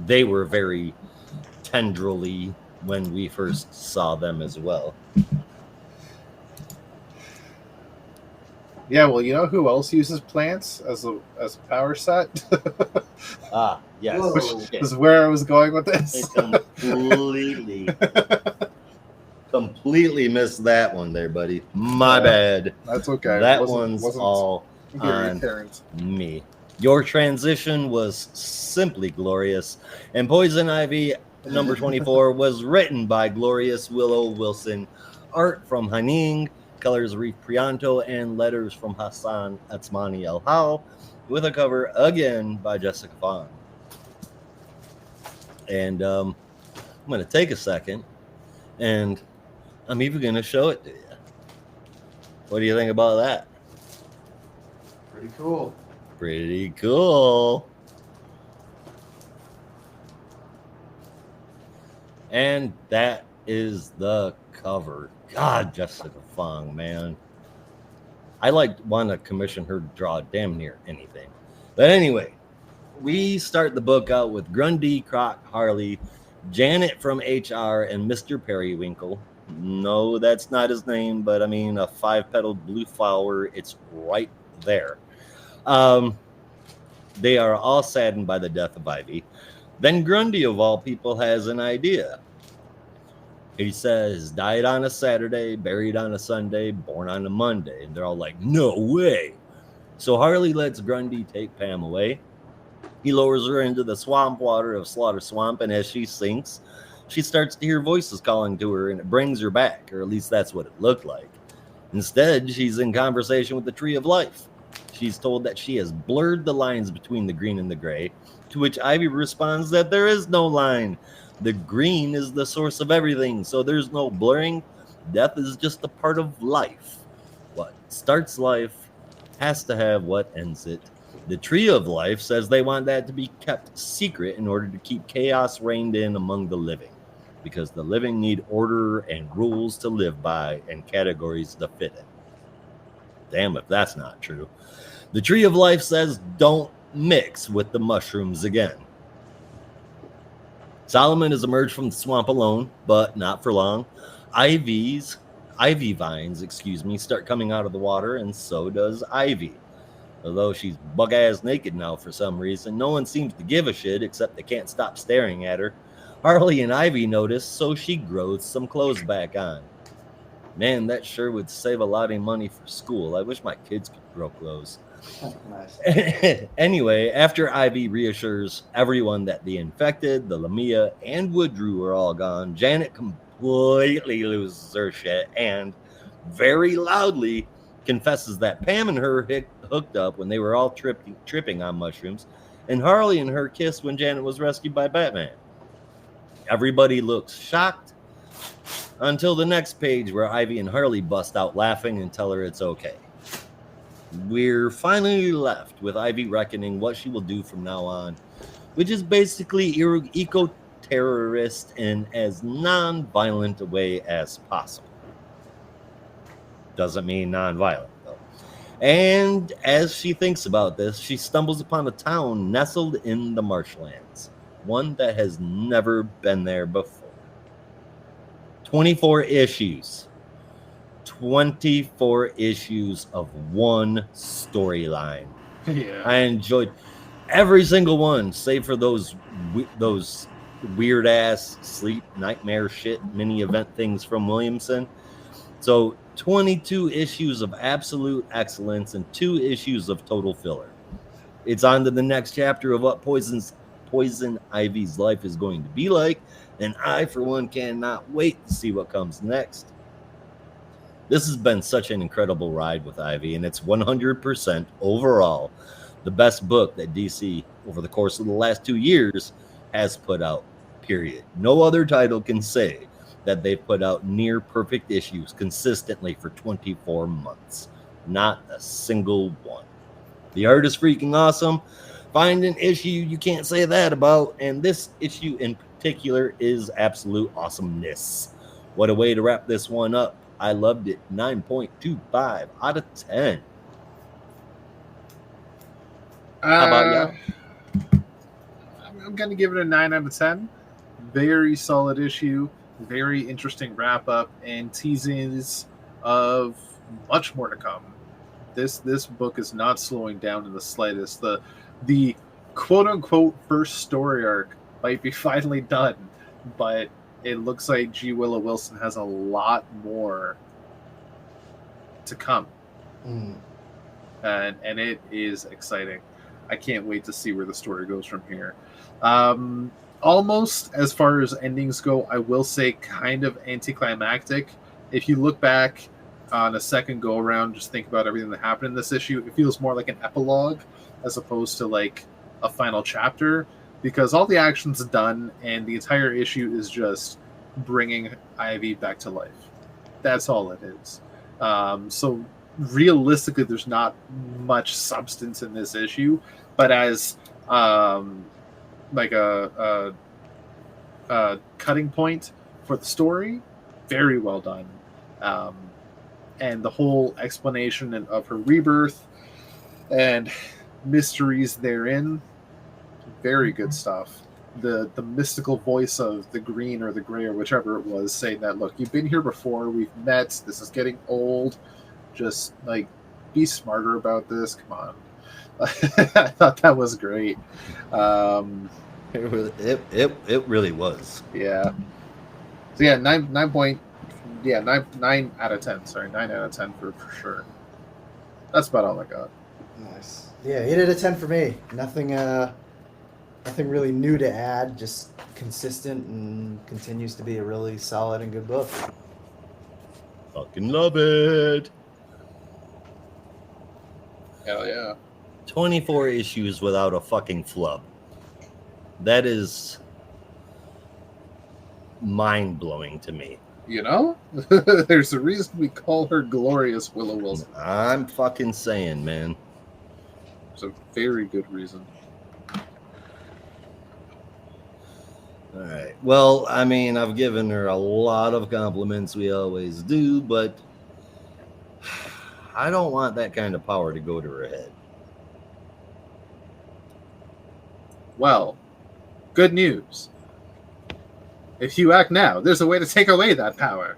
they were very tendrily when we first saw them as well. Yeah, well, you know who else uses plants as a power set? Yes. Whoa. Which is where I was going with this. Completely missed that one there, buddy. My bad. That's okay. That one's all very on apparent. me. Your transition was simply glorious. And Poison Ivy number 24 was written by Glorious Willow Wilson. Art from Haning, colors Reef Prianto, and letters from Hassan Atsmani El Hal, with a cover again by Jessica Fong. And I'm going to take a second, and I'm even going to show it to you. What do you think about that? Pretty cool. Pretty cool. And that is the cover. God, Jessica Fong, man. I want to commission her to draw damn near anything. But anyway, we start the book out with Grundy, Croc, Harley, Janet from HR, and Mr. Periwinkle. No, that's not his name, but I mean, a 5-petaled blue flower. It's right there. They are all saddened by the death of Ivy. Then Grundy, of all people, has an idea. He says, died on a Saturday, buried on a Sunday, born on a Monday. And they're all like, no way. So Harley lets Grundy take Pam away. He lowers her into the swamp water of Slaughter Swamp, and as she sinks, she starts to hear voices calling to her, and it brings her back, or at least that's what it looked like. Instead, she's in conversation with the Tree of Life. She's told that she has blurred the lines between the green and the gray, to which Ivy responds that there is no line. The green is the source of everything, so there's no blurring. Death is just a part of life. What starts life has to have what ends it. The Tree of Life says they want that to be kept secret in order to keep chaos reined in among the living, because the living need order and rules to live by and categories to fit in. Damn if that's not true. The Tree of Life says don't mix with the mushrooms again. Solomon has emerged from the swamp alone, but not for long. Ivy vines, start coming out of the water, and so does Ivy. Although she's bug-ass naked now for some reason, no one seems to give a shit except they can't stop staring at her. Harley and Ivy notice, so she grows some clothes back on. Man, that sure would save a lot of money for school. I wish my kids could grow clothes. Nice. Anyway, after Ivy reassures everyone that the infected, the Lamia, and Woodrue are all gone, Janet completely loses her shit and very loudly confesses that Pam and her hooked up when they were all tripping on mushrooms, and Harley and her kissed when Janet was rescued by Batman. Everybody looks shocked until the next page, where Ivy and Harley bust out laughing and tell her it's okay. We're finally left with Ivy reckoning what she will do from now on, which is basically eco-terrorist in as non-violent a way as possible. Doesn't mean non-violent, though. And as she thinks about this, she stumbles upon a town nestled in the marshlands, one that has never been there before. 24 issues. 24 issues of one storyline. Yeah. I enjoyed every single one, save for those weird ass sleep nightmare shit mini event things from Williamson. So 22 issues of absolute excellence and 2 issues of total filler. It's on to the next chapter of what Poison Ivy's life is going to be like, and I, for one, cannot wait to see what comes next. This has been such an incredible ride with Ivy, and it's 100% overall the best book that DC, over the course of the last 2 years, has put out, period. No other title can say that they've put out near perfect issues consistently for 24 months. Not a single one. The art is freaking awesome. Find an issue you can't say that about, and this issue in particular is absolute awesomeness. What a way to wrap this one up. I loved it. 9.25 out of 10. How about you? I'm going to give it a 9 out of 10. Very solid issue, very interesting wrap up, and teasings of much more to come. This book is not slowing down in the slightest. The quote unquote first story arc might be finally done, but it looks like G. Willow Wilson has a lot more to come. And it is exciting. I can't wait to see where the story goes from here. Almost as far as endings go, I will say kind of anticlimactic. If you look back on a second go around, just think about everything that happened in this issue, it feels more like an epilogue as opposed to like a final chapter, because all the action's done and the entire issue is just bringing Ivy back to life. That's all it is. So realistically, there's not much substance in this issue, but as like a cutting point for the story, very well done. And the whole explanation of her rebirth and mysteries therein, very good stuff. The mystical voice of the green or the gray or whichever it was saying that, look, you've been here before, we've met, this is getting old, just like be smarter about this, come on. I thought that was great. It really was. Yeah. So yeah, 9 out of 10. Sorry, 9 out of 10 for sure. That's about all I got. Nice. Yeah, 8 out of 10 for me. Nothing really new to add. Just consistent and continues to be a really solid and good book. Fucking love it. Hell yeah. 24 issues without a fucking flub. That is mind-blowing to me. You know? There's a reason we call her Glorious Willow Wilson. I'm fucking saying, man. It's a very good reason. All right. Well, I mean, I've given her a lot of compliments. We always do, but I don't want that kind of power to go to her head. Well, good news. If you act now, there's a way to take away that power.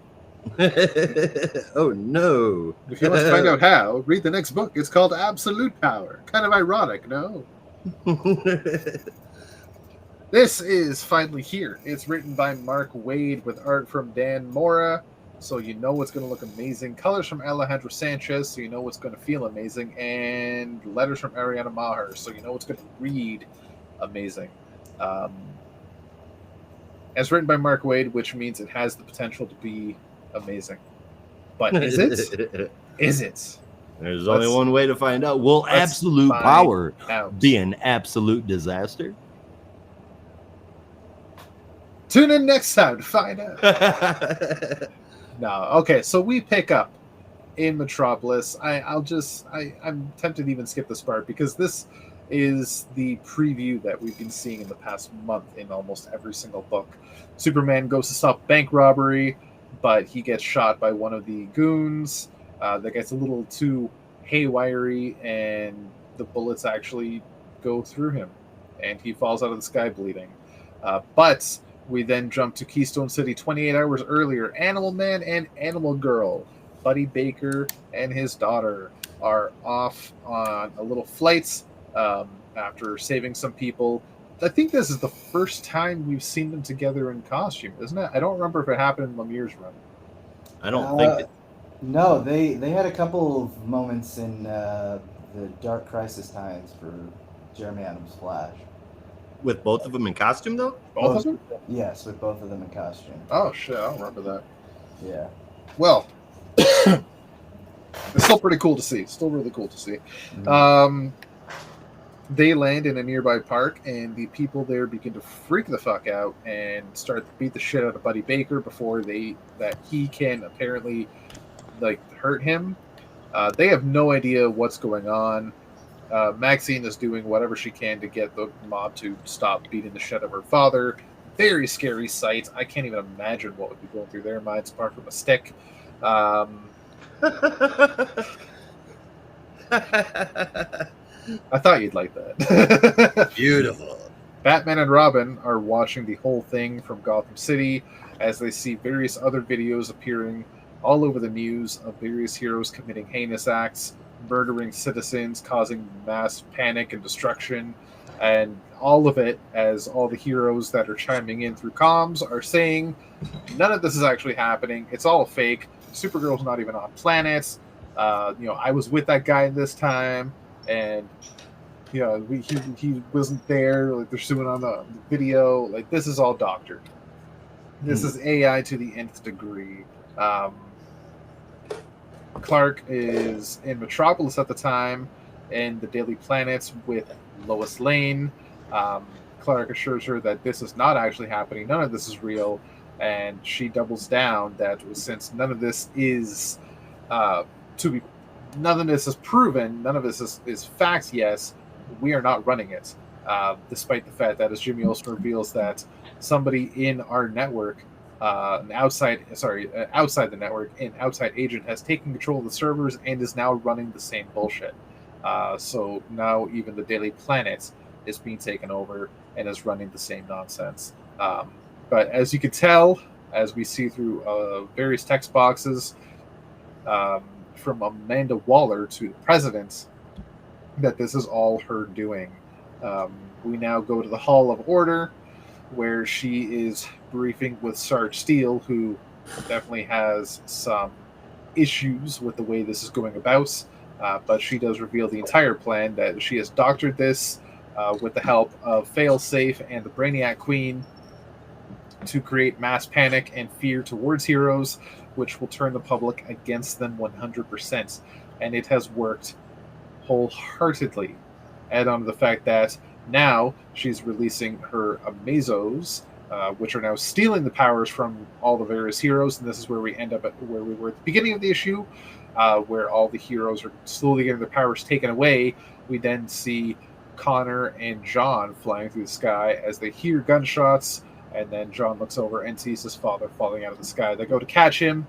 Oh, no. If you want to find out how, read the next book. It's called Absolute Power. Kind of ironic, no? This is finally here. It's written by Mark Waid with art from Dan Mora, so you know it's going to look amazing. Colors from Alejandro Sanchez, so you know it's going to feel amazing. And letters from Ariana Maher, so you know it's going to read amazing. It's written by Mark Waid, which means it has the potential to be amazing. But is it? Is it? There's only one way to find out. Will Absolute Power be an absolute disaster? Tune in next time to find out. No. Okay, so we pick up in Metropolis. I'm tempted to even skip this part because this is the preview that we've been seeing in the past month in almost every single book. Superman goes to stop bank robbery, but he gets shot by one of the goons that gets a little too haywire, and the bullets actually go through him, and he falls out of the sky bleeding. But we then jump to Keystone City 28 hours earlier. Animal Man and Animal Girl, Buddy Baker and his daughter, are off on a little flight after saving some people. I think this is the first time we've seen them together in costume, isn't it? I don't remember if it happened in Lemire's run. I don't think it. No, they had a couple of moments in the Dark Crisis times for Jeremy Adams' Flash. With both of them in costume, though? Both of them? Yes, with both of them in costume. Oh, shit. I don't remember that. Yeah. Well, it's still pretty cool to see. Still really cool to see. Mm-hmm. They land in a nearby park, and the people there begin to freak the fuck out and start to beat the shit out of Buddy Baker before he can apparently hurt him. They have no idea what's going on. Maxine is doing whatever she can to get the mob to stop beating the shit out of her father. Very scary sight. I can't even imagine what would be going through their minds apart from a stick. I thought you'd like that. Beautiful. Batman and Robin are watching the whole thing from Gotham City as they see various other videos appearing all over the news of various heroes committing heinous acts, murdering citizens, causing mass panic and destruction, and all of it as all the heroes that are chiming in through comms are saying none of this is actually happening. It's all fake. Supergirl's not even on planets. I was with that guy this time, and he wasn't there. Like they're suing on the video. Like this is all doctored. This is AI to the nth degree. Clark is in Metropolis at the time, in the Daily Planet with Lois Lane. Clark assures her that this is not actually happening. None of this is real, and she doubles down that since none of this is none of this is proven, none of this is facts. Yes, we are not running it, despite the fact that, as Jimmy Olsen reveals, that somebody in our network, outside the network, an outside agent has taken control of the servers and is now running the same bullshit. So now even the Daily Planet is being taken over and is running the same nonsense. But as you can tell, as we see through various text boxes, from Amanda Waller to the president, that this is all her doing. We now go to the Hall of Order, where she is briefing with Sarge Steele, who definitely has some issues with the way this is going about. But she does reveal the entire plan, that she has doctored this with the help of Failsafe and the Brainiac Queen to create mass panic and fear towards heroes, which will turn the public against them 100%. And it has worked wholeheartedly. Add on to the fact that now she's releasing her Amazos, which are now stealing the powers from all the various heroes. And this is where we end up at where we were at the beginning of the issue, where all the heroes are slowly getting their powers taken away. We then see Connor and John flying through the sky as they hear gunshots, and then John looks over and sees his father falling out of the sky. They go to catch him,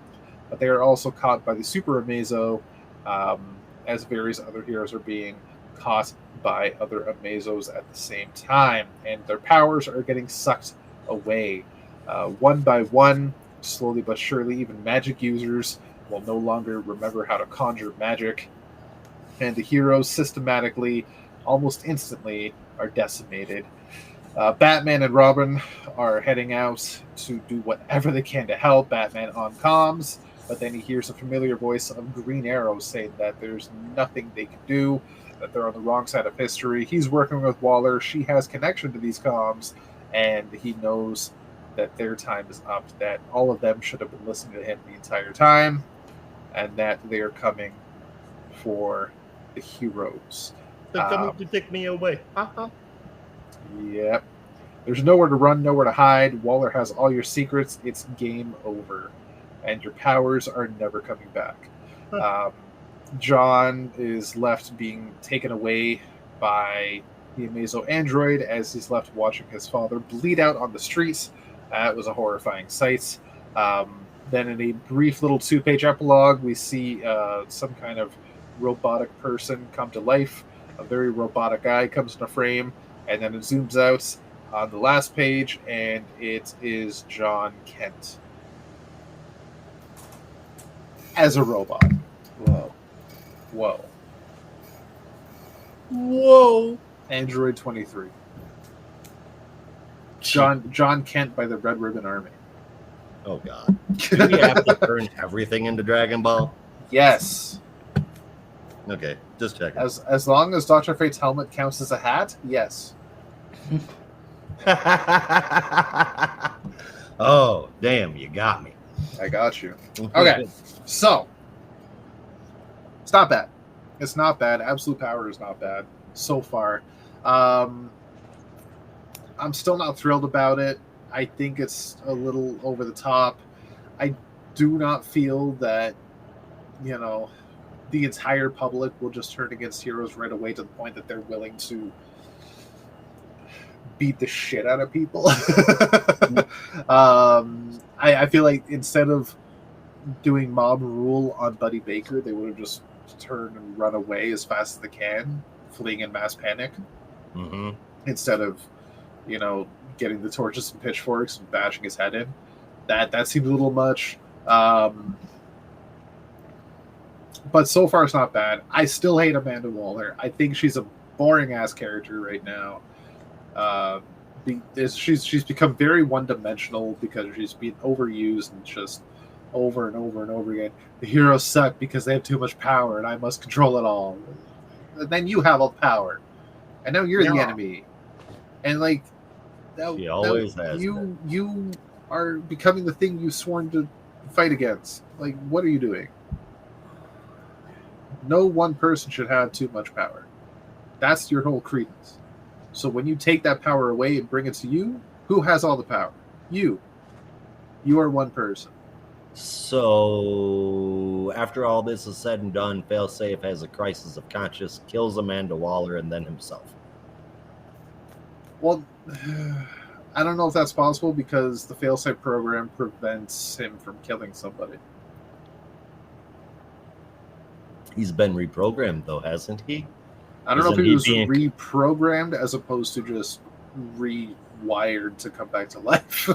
but they are also caught by the Super Amazo, as various other heroes are being caught by other Amazos at the same time, and their powers are getting sucked away. One by one, slowly but surely, even magic users will no longer remember how to conjure magic, and the heroes systematically, almost instantly, are decimated. Batman and Robin are heading out to do whatever they can to help. Batman on comms, but then he hears a familiar voice of Green Arrow saying that there's nothing they can do, that they're on the wrong side of history. He's working with Waller. She has connection to these comms, and he knows that their time is up, that all of them should have been listening to him the entire time, and that they are coming for the heroes. They're coming to take me away. Yep. There's nowhere to run, nowhere to hide. Waller has all your secrets. It's game over. And your powers are never coming back. John is left being taken away by the Amazo android as he's left watching his father bleed out on the streets. It was a horrifying sight. Then in a brief little 2-page epilogue, we see some kind of robotic person come to life. A very robotic guy comes into frame, and then it zooms out on the last page, and it is John Kent as a robot. Whoa. Android 23. John Kent by the Red Ribbon Army. Oh God! Do we have to turn everything into Dragon Ball? Yes. Okay, just checking. As long as Dr. Fate's helmet counts as a hat, yes. Oh, damn, you got me. I got you. Okay, so it's not bad. It's not bad. Absolute Power is not bad so far. I'm still not thrilled about it. I think it's a little over the top. I do not feel that, the entire public will just turn against heroes right away to the point that they're willing to beat the shit out of people. I feel like instead of doing mob rule on Buddy Baker, they would have just turned and run away as fast as they can, fleeing in mass panic, instead of getting the torches and pitchforks and bashing his head in. That seemed a little much. But so far it's not bad. I still hate Amanda Waller. I think she's a boring ass character right now. She's become very one-dimensional because she's been overused and just over and over and over again. The heroes suck because they have too much power and I must control it all. And then you have all the power. And now you're the enemy. And like she always has you are becoming the thing you've sworn to fight against. Like, what are you doing? No one person should have too much power. That's your whole credence. So when you take that power away and bring it to you, who has all the power? You. You are one person. So after all this is said and done, Failsafe has a crisis of conscience, kills Amanda Waller, and then himself. Well, I don't know if that's possible because the Failsafe program prevents him from killing somebody. He's been reprogrammed, though, hasn't he? I don't know if he was reprogrammed as opposed to just rewired to come back to life.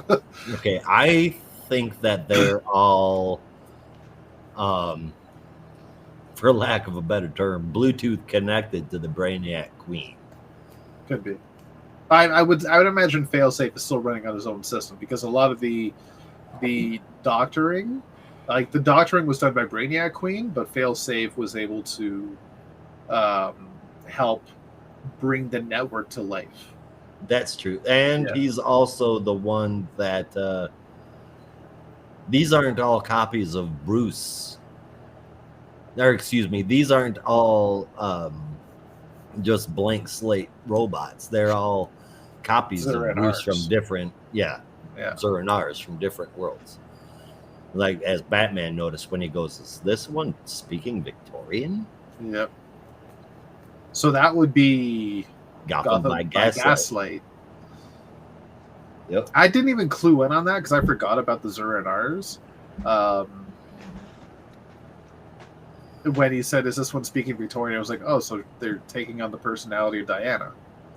Okay, I think that they're all, for lack of a better term, Bluetooth connected to the Brainiac Queen. Could be. I would imagine Failsafe is still running on his own system because a lot of the doctoring, like the doctoring was done by Brainiac Queen, but Failsafe was able to help bring the network to life. That's true. And he's also the one that these aren't all copies of Bruce. Or excuse me, these aren't all just blank slate robots. They're all copies of Bruce from different Zuranars from different worlds. Like as Batman noticed when he goes, is this one speaking Victorian? Yep. So that would be Gotham by Gaslight. Yep. I didn't even clue in on that because I forgot about the Zuranars. When he said, is this one speaking Victorian? I was like, oh, so they're taking on the personality of Diana.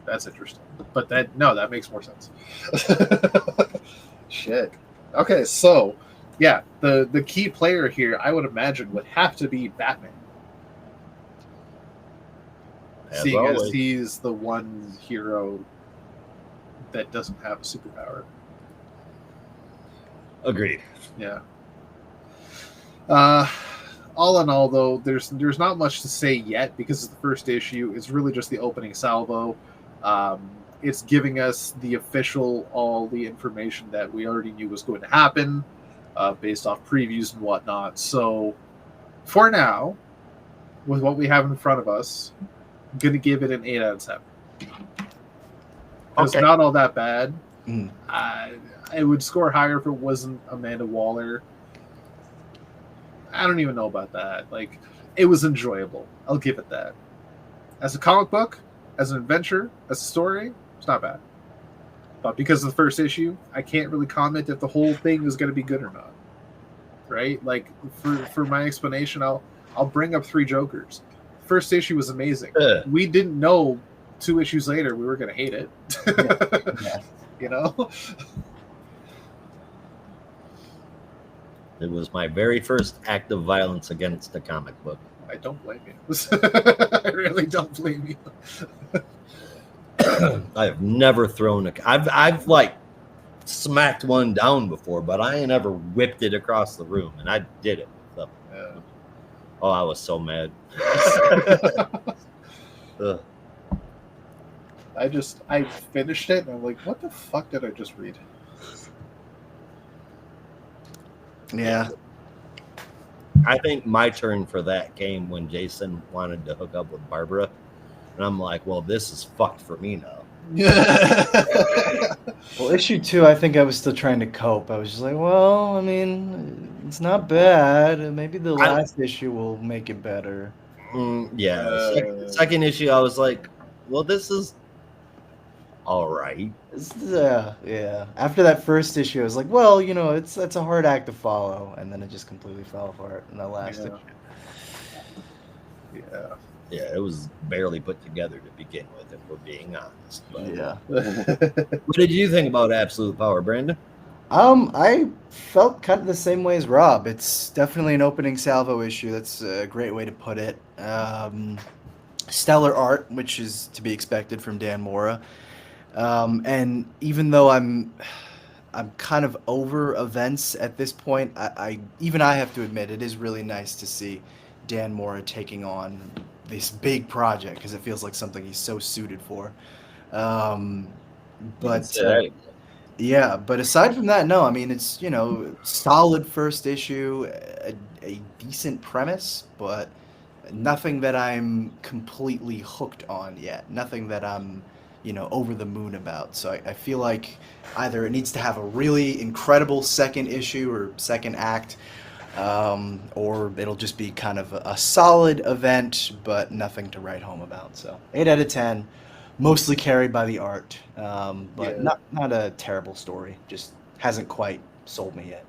That's interesting. But that makes more sense. Shit. Okay, so, yeah, the key player here, I would imagine, would have to be Batman. Seeing as he's the one hero that doesn't have a superpower. Agreed. Yeah. All in all, though, there's not much to say yet because it's the first issue. It's really just the opening salvo. It's giving us all the information that we already knew was going to happen based off previews and whatnot. So for now, with what we have in front of us, I'm going to give it an 8 out of 7. It's not all that bad. I would score higher if it wasn't Amanda Waller. I don't even know about that. Like, it was enjoyable. I'll give it that. As a comic book, as an adventure, as a story, it's not bad. But because of the first issue, I can't really comment if the whole thing is going to be good or not. Right? Like, for my explanation, I'll bring up 3 Jokers. First issue was amazing. We didn't know 2 issues later we were going to hate it. Yeah. You know? It was my very first act of violence against a comic book. I don't blame you. I really don't blame you. I've never thrown I've like smacked one down before, but I ain't ever whipped it across the room, and I did it. So. Yeah. Oh, I was so mad. I finished it, and I'm like, what the fuck did I just read? Yeah. I think my turn for that came when Jason wanted to hook up with Barbara. And I'm like, well, this is fucked for me now. Well, issue 2, I think I was still trying to cope. I was just like, well, I mean, it's not bad. Maybe the last issue will make it better. Second issue, I was like, well, this is all right. Yeah. After that first issue, I was like, well, it's a hard act to follow, and then it just completely fell apart in that last issue. Yeah. Yeah, it was barely put together to begin with, if we're being honest. But Yeah. what did you think about Absolute Power, Brandon? I felt kind of the same way as Rob. It's definitely an opening salvo issue. That's a great way to put it. Stellar art, which is to be expected from Dan Mora. And even though I'm kind of over events at this point, I have to admit it is really nice to see Dan Mora taking on this big project because it feels like something he's so suited for. But yeah, but aside from that, no, I mean, it's, solid first issue, a decent premise, but nothing that I'm completely hooked on yet. Nothing that I'm, over the moon about. So I feel like either it needs to have a really incredible second issue or second act, or it'll just be kind of a solid event, but nothing to write home about. So 8 out of 10. Mostly carried by the art, but not a terrible story. Just hasn't quite sold me yet.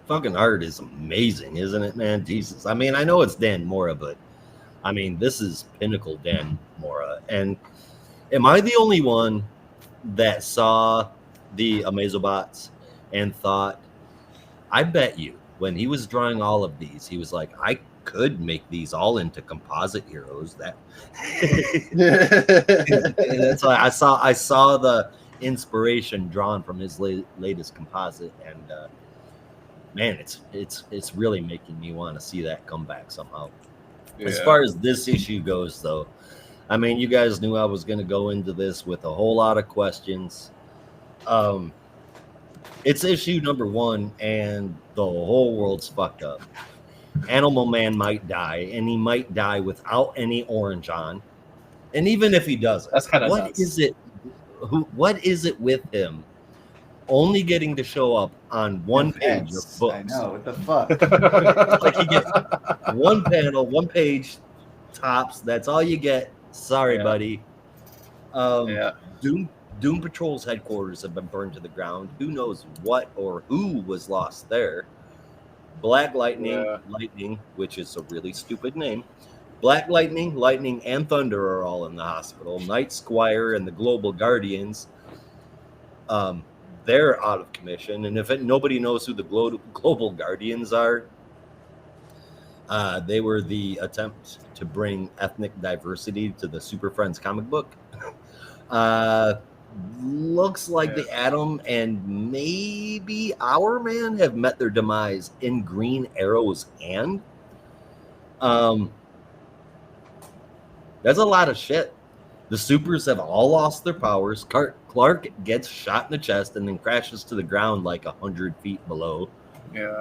Fucking art is amazing, isn't it, man? Jesus. I mean, I know it's Dan Mora, but I mean, this is pinnacle Dan Mora. And am I the only one that saw the Amazobots and thought, I bet you when he was drawing all of these, he was like, I could make these all into composite heroes. That and that's why I saw the inspiration drawn from his latest composite, and man, it's really making me want to see that come back somehow. As far as this issue goes, though, I mean, you guys knew I was going to go into this with a whole lot of questions. It's issue number 1, and the whole world's fucked up. Animal Man might die, and he might die without any orange on. And even if he doesn't, that's kind of what is it with him only getting to show up on one page of books? I know, what the fuck? It's like he gets one panel, one page tops. That's all you get. Sorry, buddy. Doom Patrol's headquarters have been burned to the ground. Who knows what or who was lost there? Black Lightning, which is a really stupid name. Black Lightning, Lightning, and Thunder are all in the hospital. Night Squire and the Global Guardians, they're out of commission. And if nobody knows who the Global Guardians are, they were the attempt to bring ethnic diversity to the Super Friends comic book. Looks like the Atom and maybe Our Man have met their demise in Green Arrow's hand. That's a lot of shit. The supers have all lost their powers. Clark gets shot in the chest and then crashes to the ground like 100 feet below.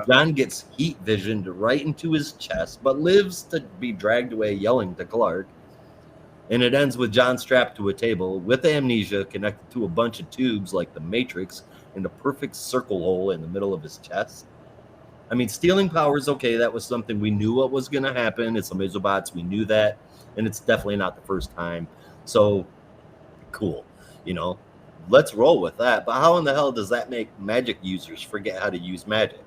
John gets heat visioned right into his chest, but lives to be dragged away yelling to Clark. And it ends with John strapped to a table with amnesia connected to a bunch of tubes like the Matrix in a perfect circle hole in the middle of his chest. I mean, stealing powers, okay, that was something we knew what was going to happen. It's Amazobots, we knew that. And it's definitely not the first time. So, cool. Let's roll with that. But how in the hell does that make magic users forget how to use magic?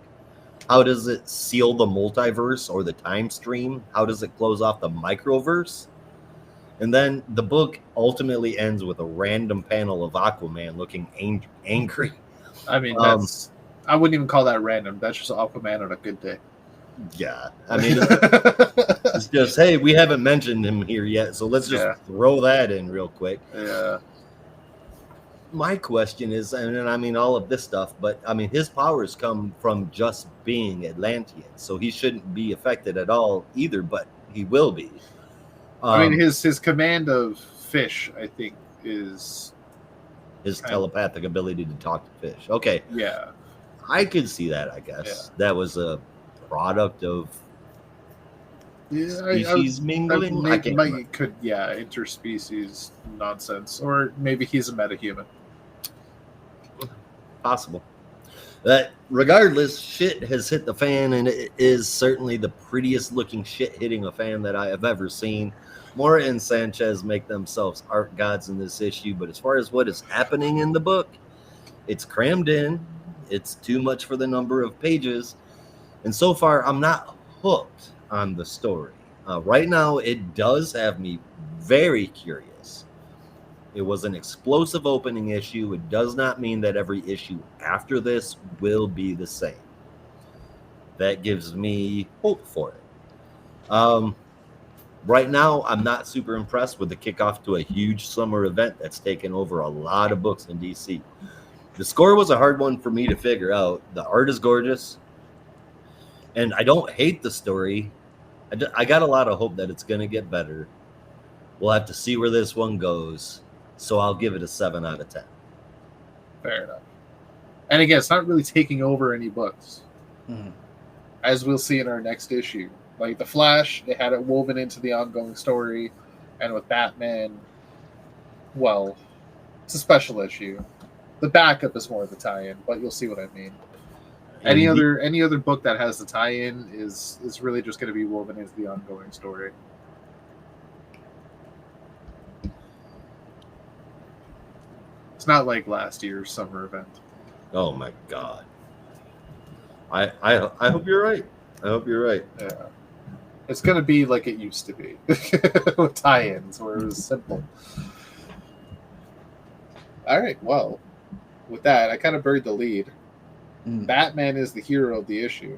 How does it seal the multiverse or the time stream? How does it close off the microverse? And then the book ultimately ends with a random panel of Aquaman looking angry. I mean, I wouldn't even call that random. That's just Aquaman on a good day. Yeah. I mean, it's just, hey, we haven't mentioned him here yet, so let's just throw that in real quick. Yeah. My question is, and I mean, all of this stuff, but I mean, his powers come from just being Atlantean, so he shouldn't be affected at all either, but he will be. I mean, his command of fish, I think, is his telepathic ability to talk to fish. Okay. Yeah. I could see that, I guess. That was a product of species mingling. Interspecies nonsense. Or maybe he's a metahuman. Possible. But regardless, shit has hit the fan, and it is certainly the prettiest looking shit hitting a fan that I have ever seen. Mora and Sanchez make themselves art gods in this issue, but as far as what is happening in the book, it's crammed in. It's too much for the number of pages. And so far, I'm not hooked on the story. Right now, it does have me very curious. It was an explosive opening issue. It does not mean that every issue after this will be the same. That gives me hope for it. Right now, I'm not super impressed with the kickoff to a huge summer event that's taken over a lot of books in DC. The score was a hard one for me to figure out. The art is gorgeous, and I don't hate the story. I got a lot of hope that it's going to get better. We'll have to see where this one goes. So I'll give it a 7 out of 10. Fair enough. And again, it's not really taking over any books. Mm-hmm. As we'll see in our next issue. Like The Flash, they had it woven into the ongoing story. And with Batman, well, it's a special issue. The backup is more of the tie-in, but you'll see what I mean. Any other book that has the tie-in is really just going to be woven into the ongoing story. It's not like last year's summer event. Oh my god! I hope you're right. I hope you're right. Yeah, it's going to be like it used to be with tie-ins, where it was simple. All right, well, with that, I kind of buried the lead. Batman is the hero of the issue,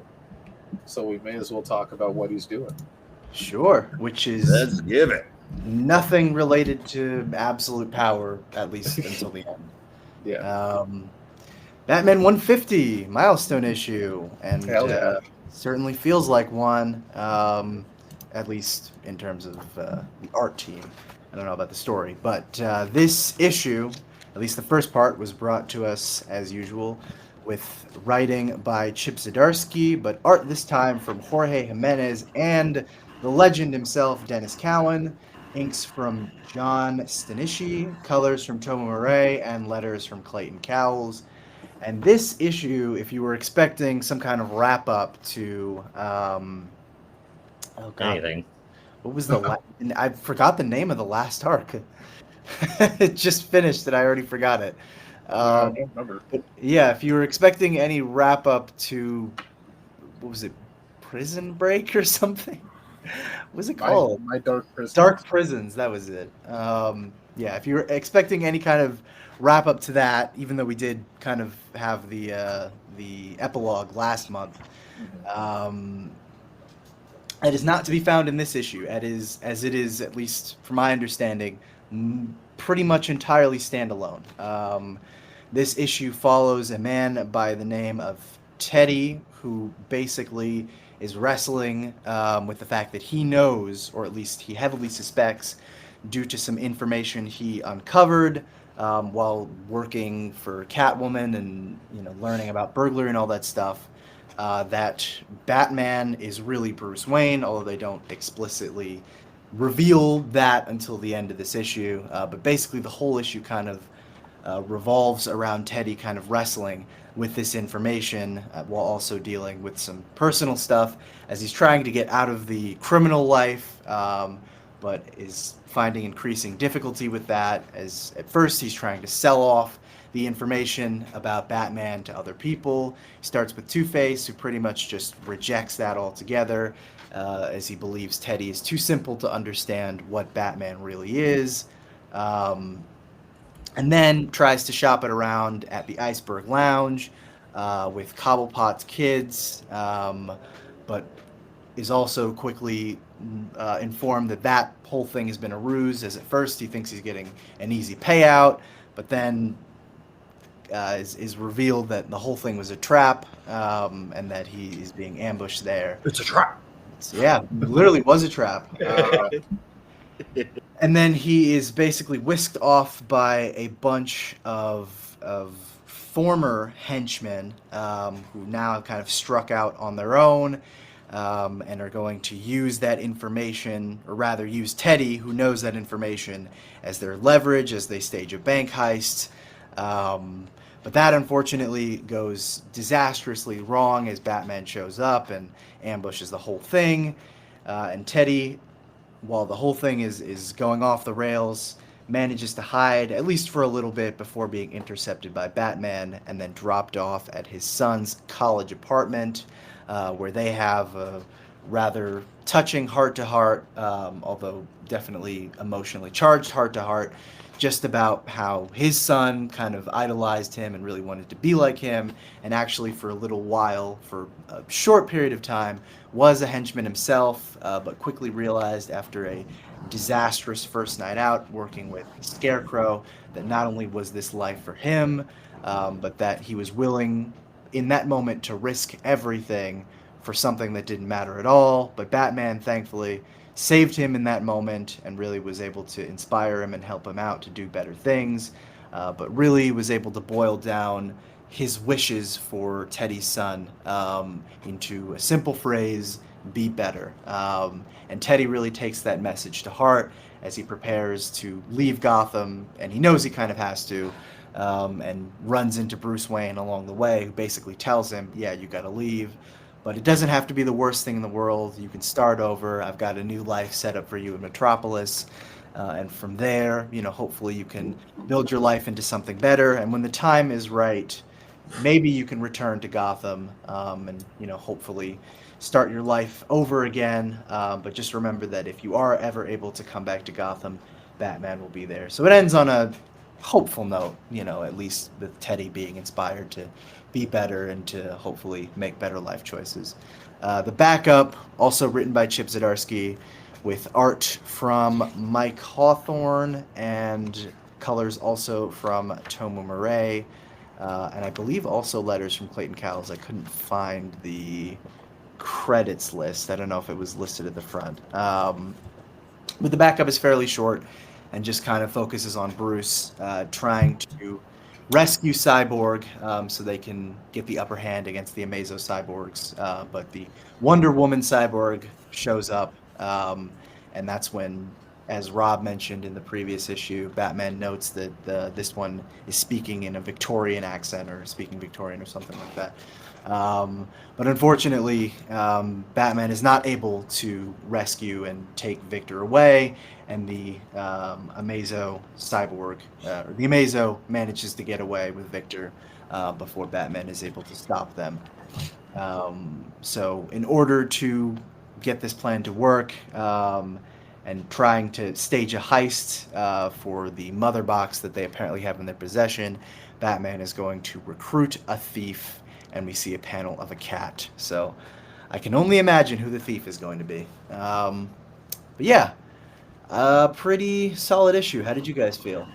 so we may as well talk about what he's doing. Sure, which is Let's give it. nothing related to absolute power, at least until the end. Yeah. Batman 150 milestone issue, and Hell yeah. certainly feels like one, at least in terms of the art team. I don't know about the story, but this issue, at least the first part, was brought to us as usual with writing by Chip Zdarsky, but art this time from Jorge Jimenez and the legend himself, Dennis Cowan. Inks from John Stanishi, colors from Tomo Murray, and letters from Clayton Cowles. And this issue, if you were expecting some kind of wrap-up to... Anything. What was the... I forgot the name of the last arc. It just finished and I already forgot it. I don't remember. Yeah, if you were expecting any wrap-up to... What was it? Prison Break or something? What was it called? My Dark Prisons. Dark Prisons, that was it. Yeah, if you were expecting any kind of wrap up to that, even though we did kind of have the epilogue last month, it is not to be found in this issue. It is, as it is, at least from my understanding, pretty much entirely standalone. This issue follows a man by the name of Teddy, who basically is wrestling with the fact that he knows, or at least he heavily suspects, due to some information he uncovered while working for Catwoman and learning about burglary and all that stuff, that Batman is really Bruce Wayne, although they don't explicitly reveal that until the end of this issue. But basically the whole issue kind of revolves around Teddy kind of wrestling with this information while also dealing with some personal stuff as he's trying to get out of the criminal life, but is finding increasing difficulty with that, as at first he's trying to sell off the information about Batman to other people. He starts with Two-Face, who pretty much just rejects that altogether, as he believes Teddy is too simple to understand what Batman really is. And then tries to shop it around at the Iceberg Lounge with Cobblepot's kids, but is also quickly informed that whole thing has been a ruse, as at first he thinks he's getting an easy payout, but then is revealed that the whole thing was a trap, and that he is being ambushed there. It's a trap! So, yeah, literally was a trap. And then he is basically whisked off by a bunch of former henchmen who now have kind of struck out on their own and are going to use that information, or rather use Teddy, who knows that information, as their leverage as they stage a bank heist. But that unfortunately goes disastrously wrong as Batman shows up and ambushes the whole thing. And Teddy, while the whole thing is going off the rails, manages to hide, at least for a little bit, before being intercepted by Batman and then dropped off at his son's college apartment, where they have a rather touching heart-to-heart, although definitely emotionally charged heart-to-heart, just about how his son kind of idolized him and really wanted to be like him, and actually for a little while, for a short period of time, was a henchman himself, but quickly realized after a disastrous first night out working with Scarecrow that not only was this life for him, but that he was willing in that moment to risk everything for something that didn't matter at all. But Batman, thankfully, saved him in that moment and really was able to inspire him and help him out to do better things, but really was able to boil down his wishes for Teddy's son into a simple phrase: be better. And Teddy really takes that message to heart as he prepares to leave Gotham, and he knows he kind of has to, and runs into Bruce Wayne along the way, who basically tells him, yeah, you got to leave. But it doesn't have to be the worst thing in the world. You can start over. I've got a new life set up for you in Metropolis. And from there, hopefully you can build your life into something better. And when the time is right, maybe you can return to Gotham and, hopefully start your life over again. But just remember that if you are ever able to come back to Gotham, Batman will be there. So it ends on a hopeful note, at least with Teddy being inspired to be better and to hopefully make better life choices. The backup, also written by Chip Zdarsky, with art from Mike Hawthorne and colors also from Tomu Murray, and I believe also letters from Clayton Cowles. I couldn't find the credits list. I don't know if it was listed at the front. But the backup is fairly short and just kind of focuses on Bruce trying to rescue Cyborg so they can get the upper hand against the Amazo Cyborgs. But the Wonder Woman Cyborg shows up, and that's when, as Rob mentioned in the previous issue, Batman notes that this one is speaking in a Victorian accent or speaking Victorian or something like that. But unfortunately, Batman is not able to rescue and take Victor away, and the Amazo Cyborg, or the Amazo manages to get away with Victor before Batman is able to stop them. So in order to get this plan to work, and trying to stage a heist for the mother box that they apparently have in their possession, Batman is going to recruit a thief, and we see a panel of a cat. So I can only imagine who the thief is going to be. But yeah, a pretty solid issue. How did you guys feel?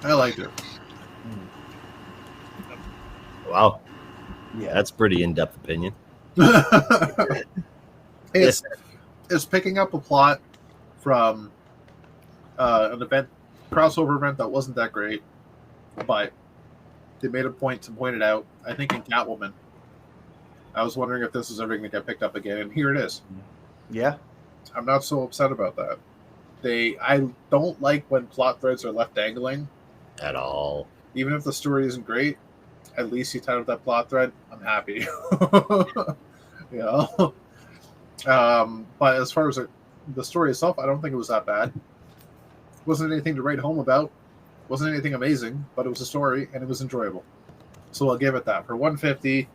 I liked it. Wow. Yeah, That's pretty in-depth opinion. It's picking up a plot from an event, crossover event that wasn't that great, but they made a point to point it out. I think in Catwoman, I was wondering if this was ever going to get picked up again, and here it is. Yeah. I'm not so upset about that. I don't like when plot threads are left dangling. At all. Even if the story isn't great, at least you tied up that plot thread. I'm happy. But as far as the story itself, I don't think it was that bad. It wasn't anything to write home about. It wasn't anything amazing, but it was a story and it was enjoyable. So I'll give it that. For 150,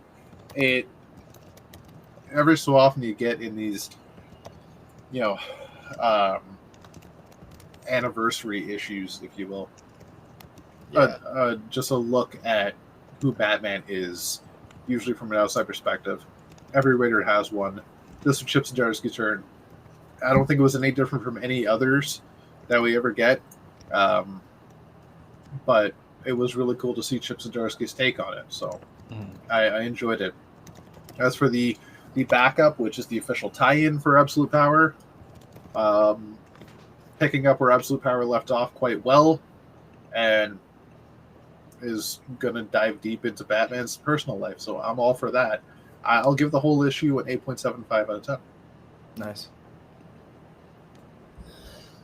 every so often you get in these, anniversary issues, if you will. Yeah. Just a look at who Batman is, usually from an outside perspective. Every writer has one. This was Chip Zdarsky's turn. I don't think it was any different from any others that we ever get, but it was really cool to see Chip Zdarsky's take on it. So I enjoyed it. As for the backup, which is the official tie-in for Absolute Power, picking up where Absolute Power left off quite well, and is going to dive deep into Batman's personal life. So I'm all for that. I'll give the whole issue an 8.75 out of 10. Nice.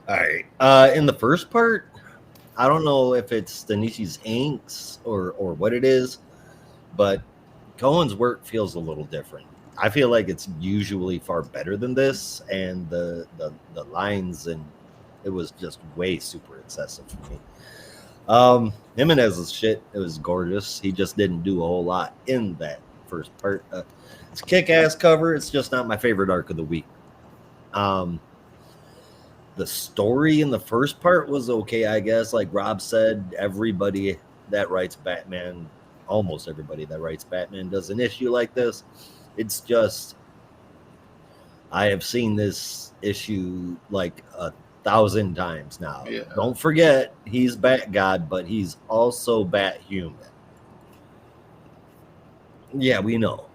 All right. In the first part, I don't know if it's Tanishi's inks or what it is, but Cohen's work feels a little different. I feel like it's usually far better than this, and the lines, and it was just way super excessive for me. Jimenez's shit, it was gorgeous. He just didn't do a whole lot in that first part. It's a kick-ass cover. It's just not my favorite arc of the week. The story in the first part was okay, I guess. Like Rob said, everybody that writes Batman, almost everybody that writes Batman, does an issue like this. It's just, I have seen this issue like 1,000 times now. Yeah. Don't forget, he's Bat God, but he's also Bat Human. Yeah, we know.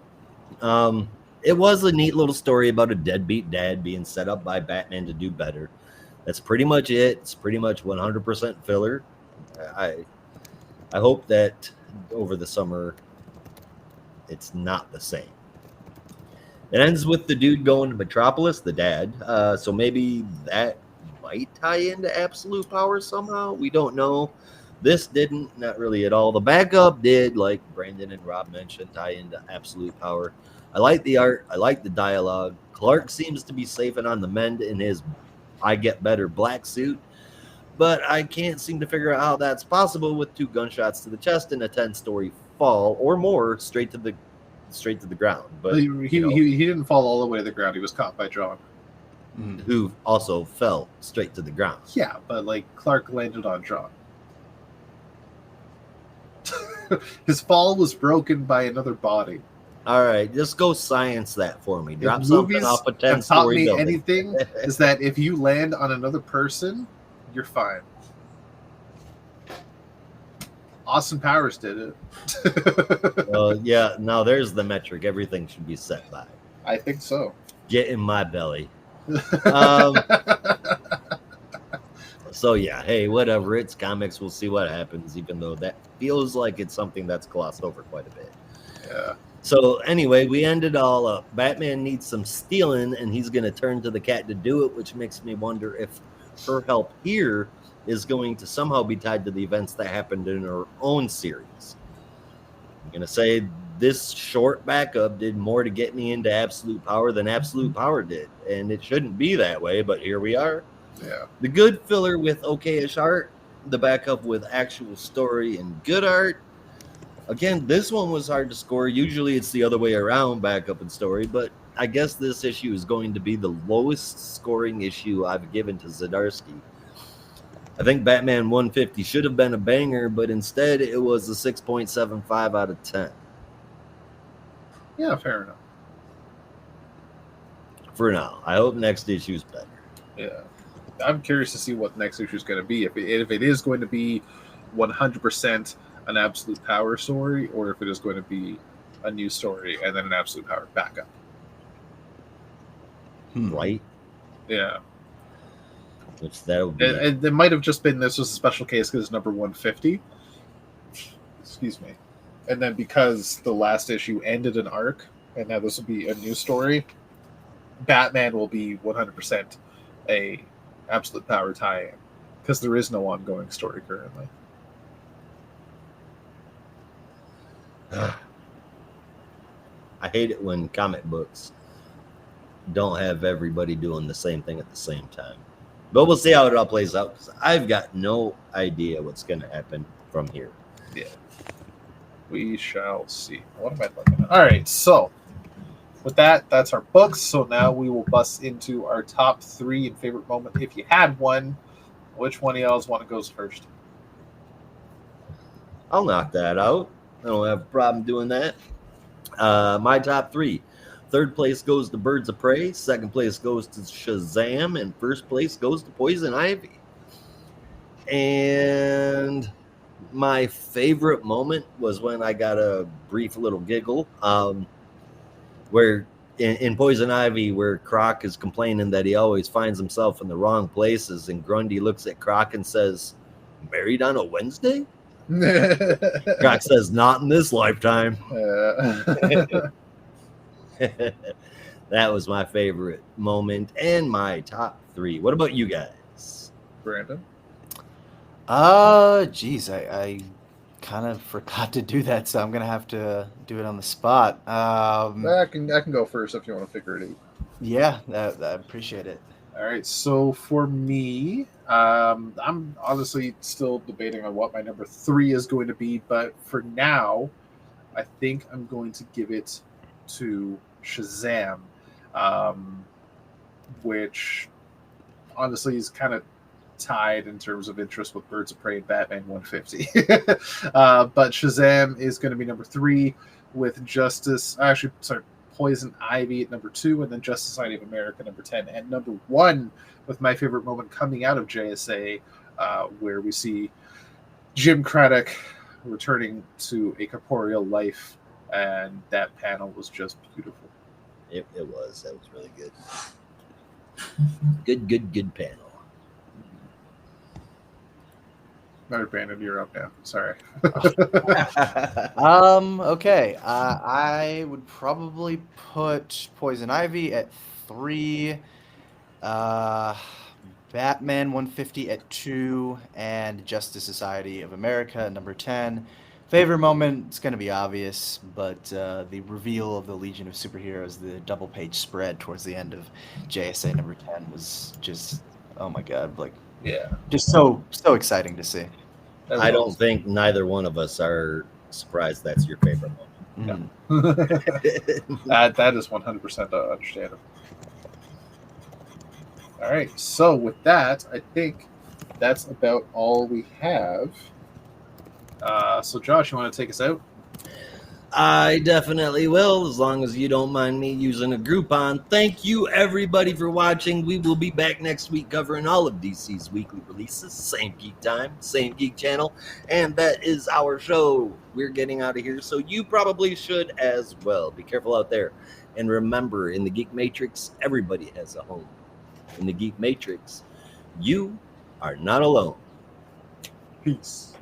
It was a neat little story about a deadbeat dad being set up by Batman to do better. That's pretty much it. It's pretty much 100% filler. I hope that over the summer it's not the same. It ends with the dude going to Metropolis, the dad. So maybe that might tie into Absolute Power somehow. We don't know. This didn't, not really at all. The backup did, like Brandon and Rob mentioned, tie into Absolute Power. I like the art. I like the dialogue. Clark seems to be safe and on the mend in his I Get Better black suit, but I can't seem to figure out how that's possible with 2 gunshots to the chest and a 10-story fall or more straight to the ground. But he didn't fall all the way to the ground. He was caught by John, who also fell straight to the ground. Yeah, but like Clark landed on John. His fall was broken by another body. All right, just go science that for me. Drop something off a 10-story building. Anything is that if you land on another person, you're fine. Austin Powers did it. Well, yeah, now there's the metric everything should be set by. I think so. Get in my belly. So yeah, hey, whatever. It's comics. We'll see what happens, even though that feels like it's something that's glossed over quite a bit. Yeah. So anyway, we ended all up. Batman needs some stealing, and he's going to turn to the cat to do it, which makes me wonder if her help here is going to somehow be tied to the events that happened in her own series. I'm going to say this short backup did more to get me into Absolute Power than Absolute Power did, and it shouldn't be that way, but here we are. Yeah. The good filler with okay-ish art, the backup with actual story and good art. Again, this one was hard to score. Usually it's the other way around, backup and story, but I guess this issue is going to be the lowest scoring issue I've given to Zdarsky. I think Batman 150 should have been a banger, but instead it was a 6.75 out of 10. Yeah, fair enough. For now. I hope next issue is better. Yeah. I'm curious to see what the next issue is going to be. If it is going to be 100% an Absolute Power story, or if it is going to be a new story and then an Absolute Power backup. Right? Yeah. Which that would be. It might have just been this was a special case because it's number 150. Excuse me. And then because the last issue ended an arc, and now this will be a new story, Batman will be 100% a Absolute Power tie-in because there is no ongoing story currently. I hate it when comic books don't have everybody doing the same thing at the same time. But we'll see how it all plays out, because I've got no idea what's going to happen from here. Yeah. We shall see. What am I looking at? All right, so with that, that's our books. So now we will bust into our top 3 and favorite moment. If you had one, which one of y'all want to go first? I'll knock that out. I don't have a problem doing that. My top 3. Third place goes to Birds of Prey. Second place goes to Shazam. And first place goes to PoisonIvy. And my favorite moment was when I got a brief little giggle. Where in PoisonIvy, where Croc is complaining that he always finds himself in the wrong places. And Grundy looks at Croc and says, "Married on a Wednesday?" Croc says, "Not in this lifetime." That was my favorite moment and my top 3. What about you guys? Brandon? Geez, I kind of forgot to do that, so I'm gonna have to do it on the spot. I can go first if you want to figure it out. Yeah, I appreciate it. All right, so for me, I'm honestly still debating on what my number 3 is going to be, but for now, I think I'm going to give it to Shazam, which honestly is kind of tied in terms of interest with Birds of Prey and Batman 150. But Shazam is going to be number 3 with Poison Ivy at number 2, and then Justice Society of America number 10, and number 1 with my favorite moment coming out of JSA, where we see Jim Craddock returning to a corporeal life, and that panel was just beautiful. It was. That was really good. Good panel. Another Brandon, you're up now. Sorry. Okay. I would probably put Poison Ivy at 3, Batman 150 at 2, and Justice Society of America at number 10. Favorite moment, it's going to be obvious, but the reveal of the Legion of Superheroes, the double-page spread towards the end of JSA number 10 was just, oh my god, like, yeah, just so exciting to see. I don't think neither one of us are surprised that's your favorite moment. That is 100% understandable. All right, so with that, I think that's about all we have. So Josh, you want to take us out? I definitely will, as long as you don't mind me using a Groupon. Thank you, everybody, for watching. We will be back next week covering all of DC's weekly releases. Same geek time, same geek channel, and that is our show. We're getting out of here, so you probably should as well. Be careful out there. And remember, in the Geek Matrix, everybody has a home. In the Geek Matrix, you are not alone. Peace.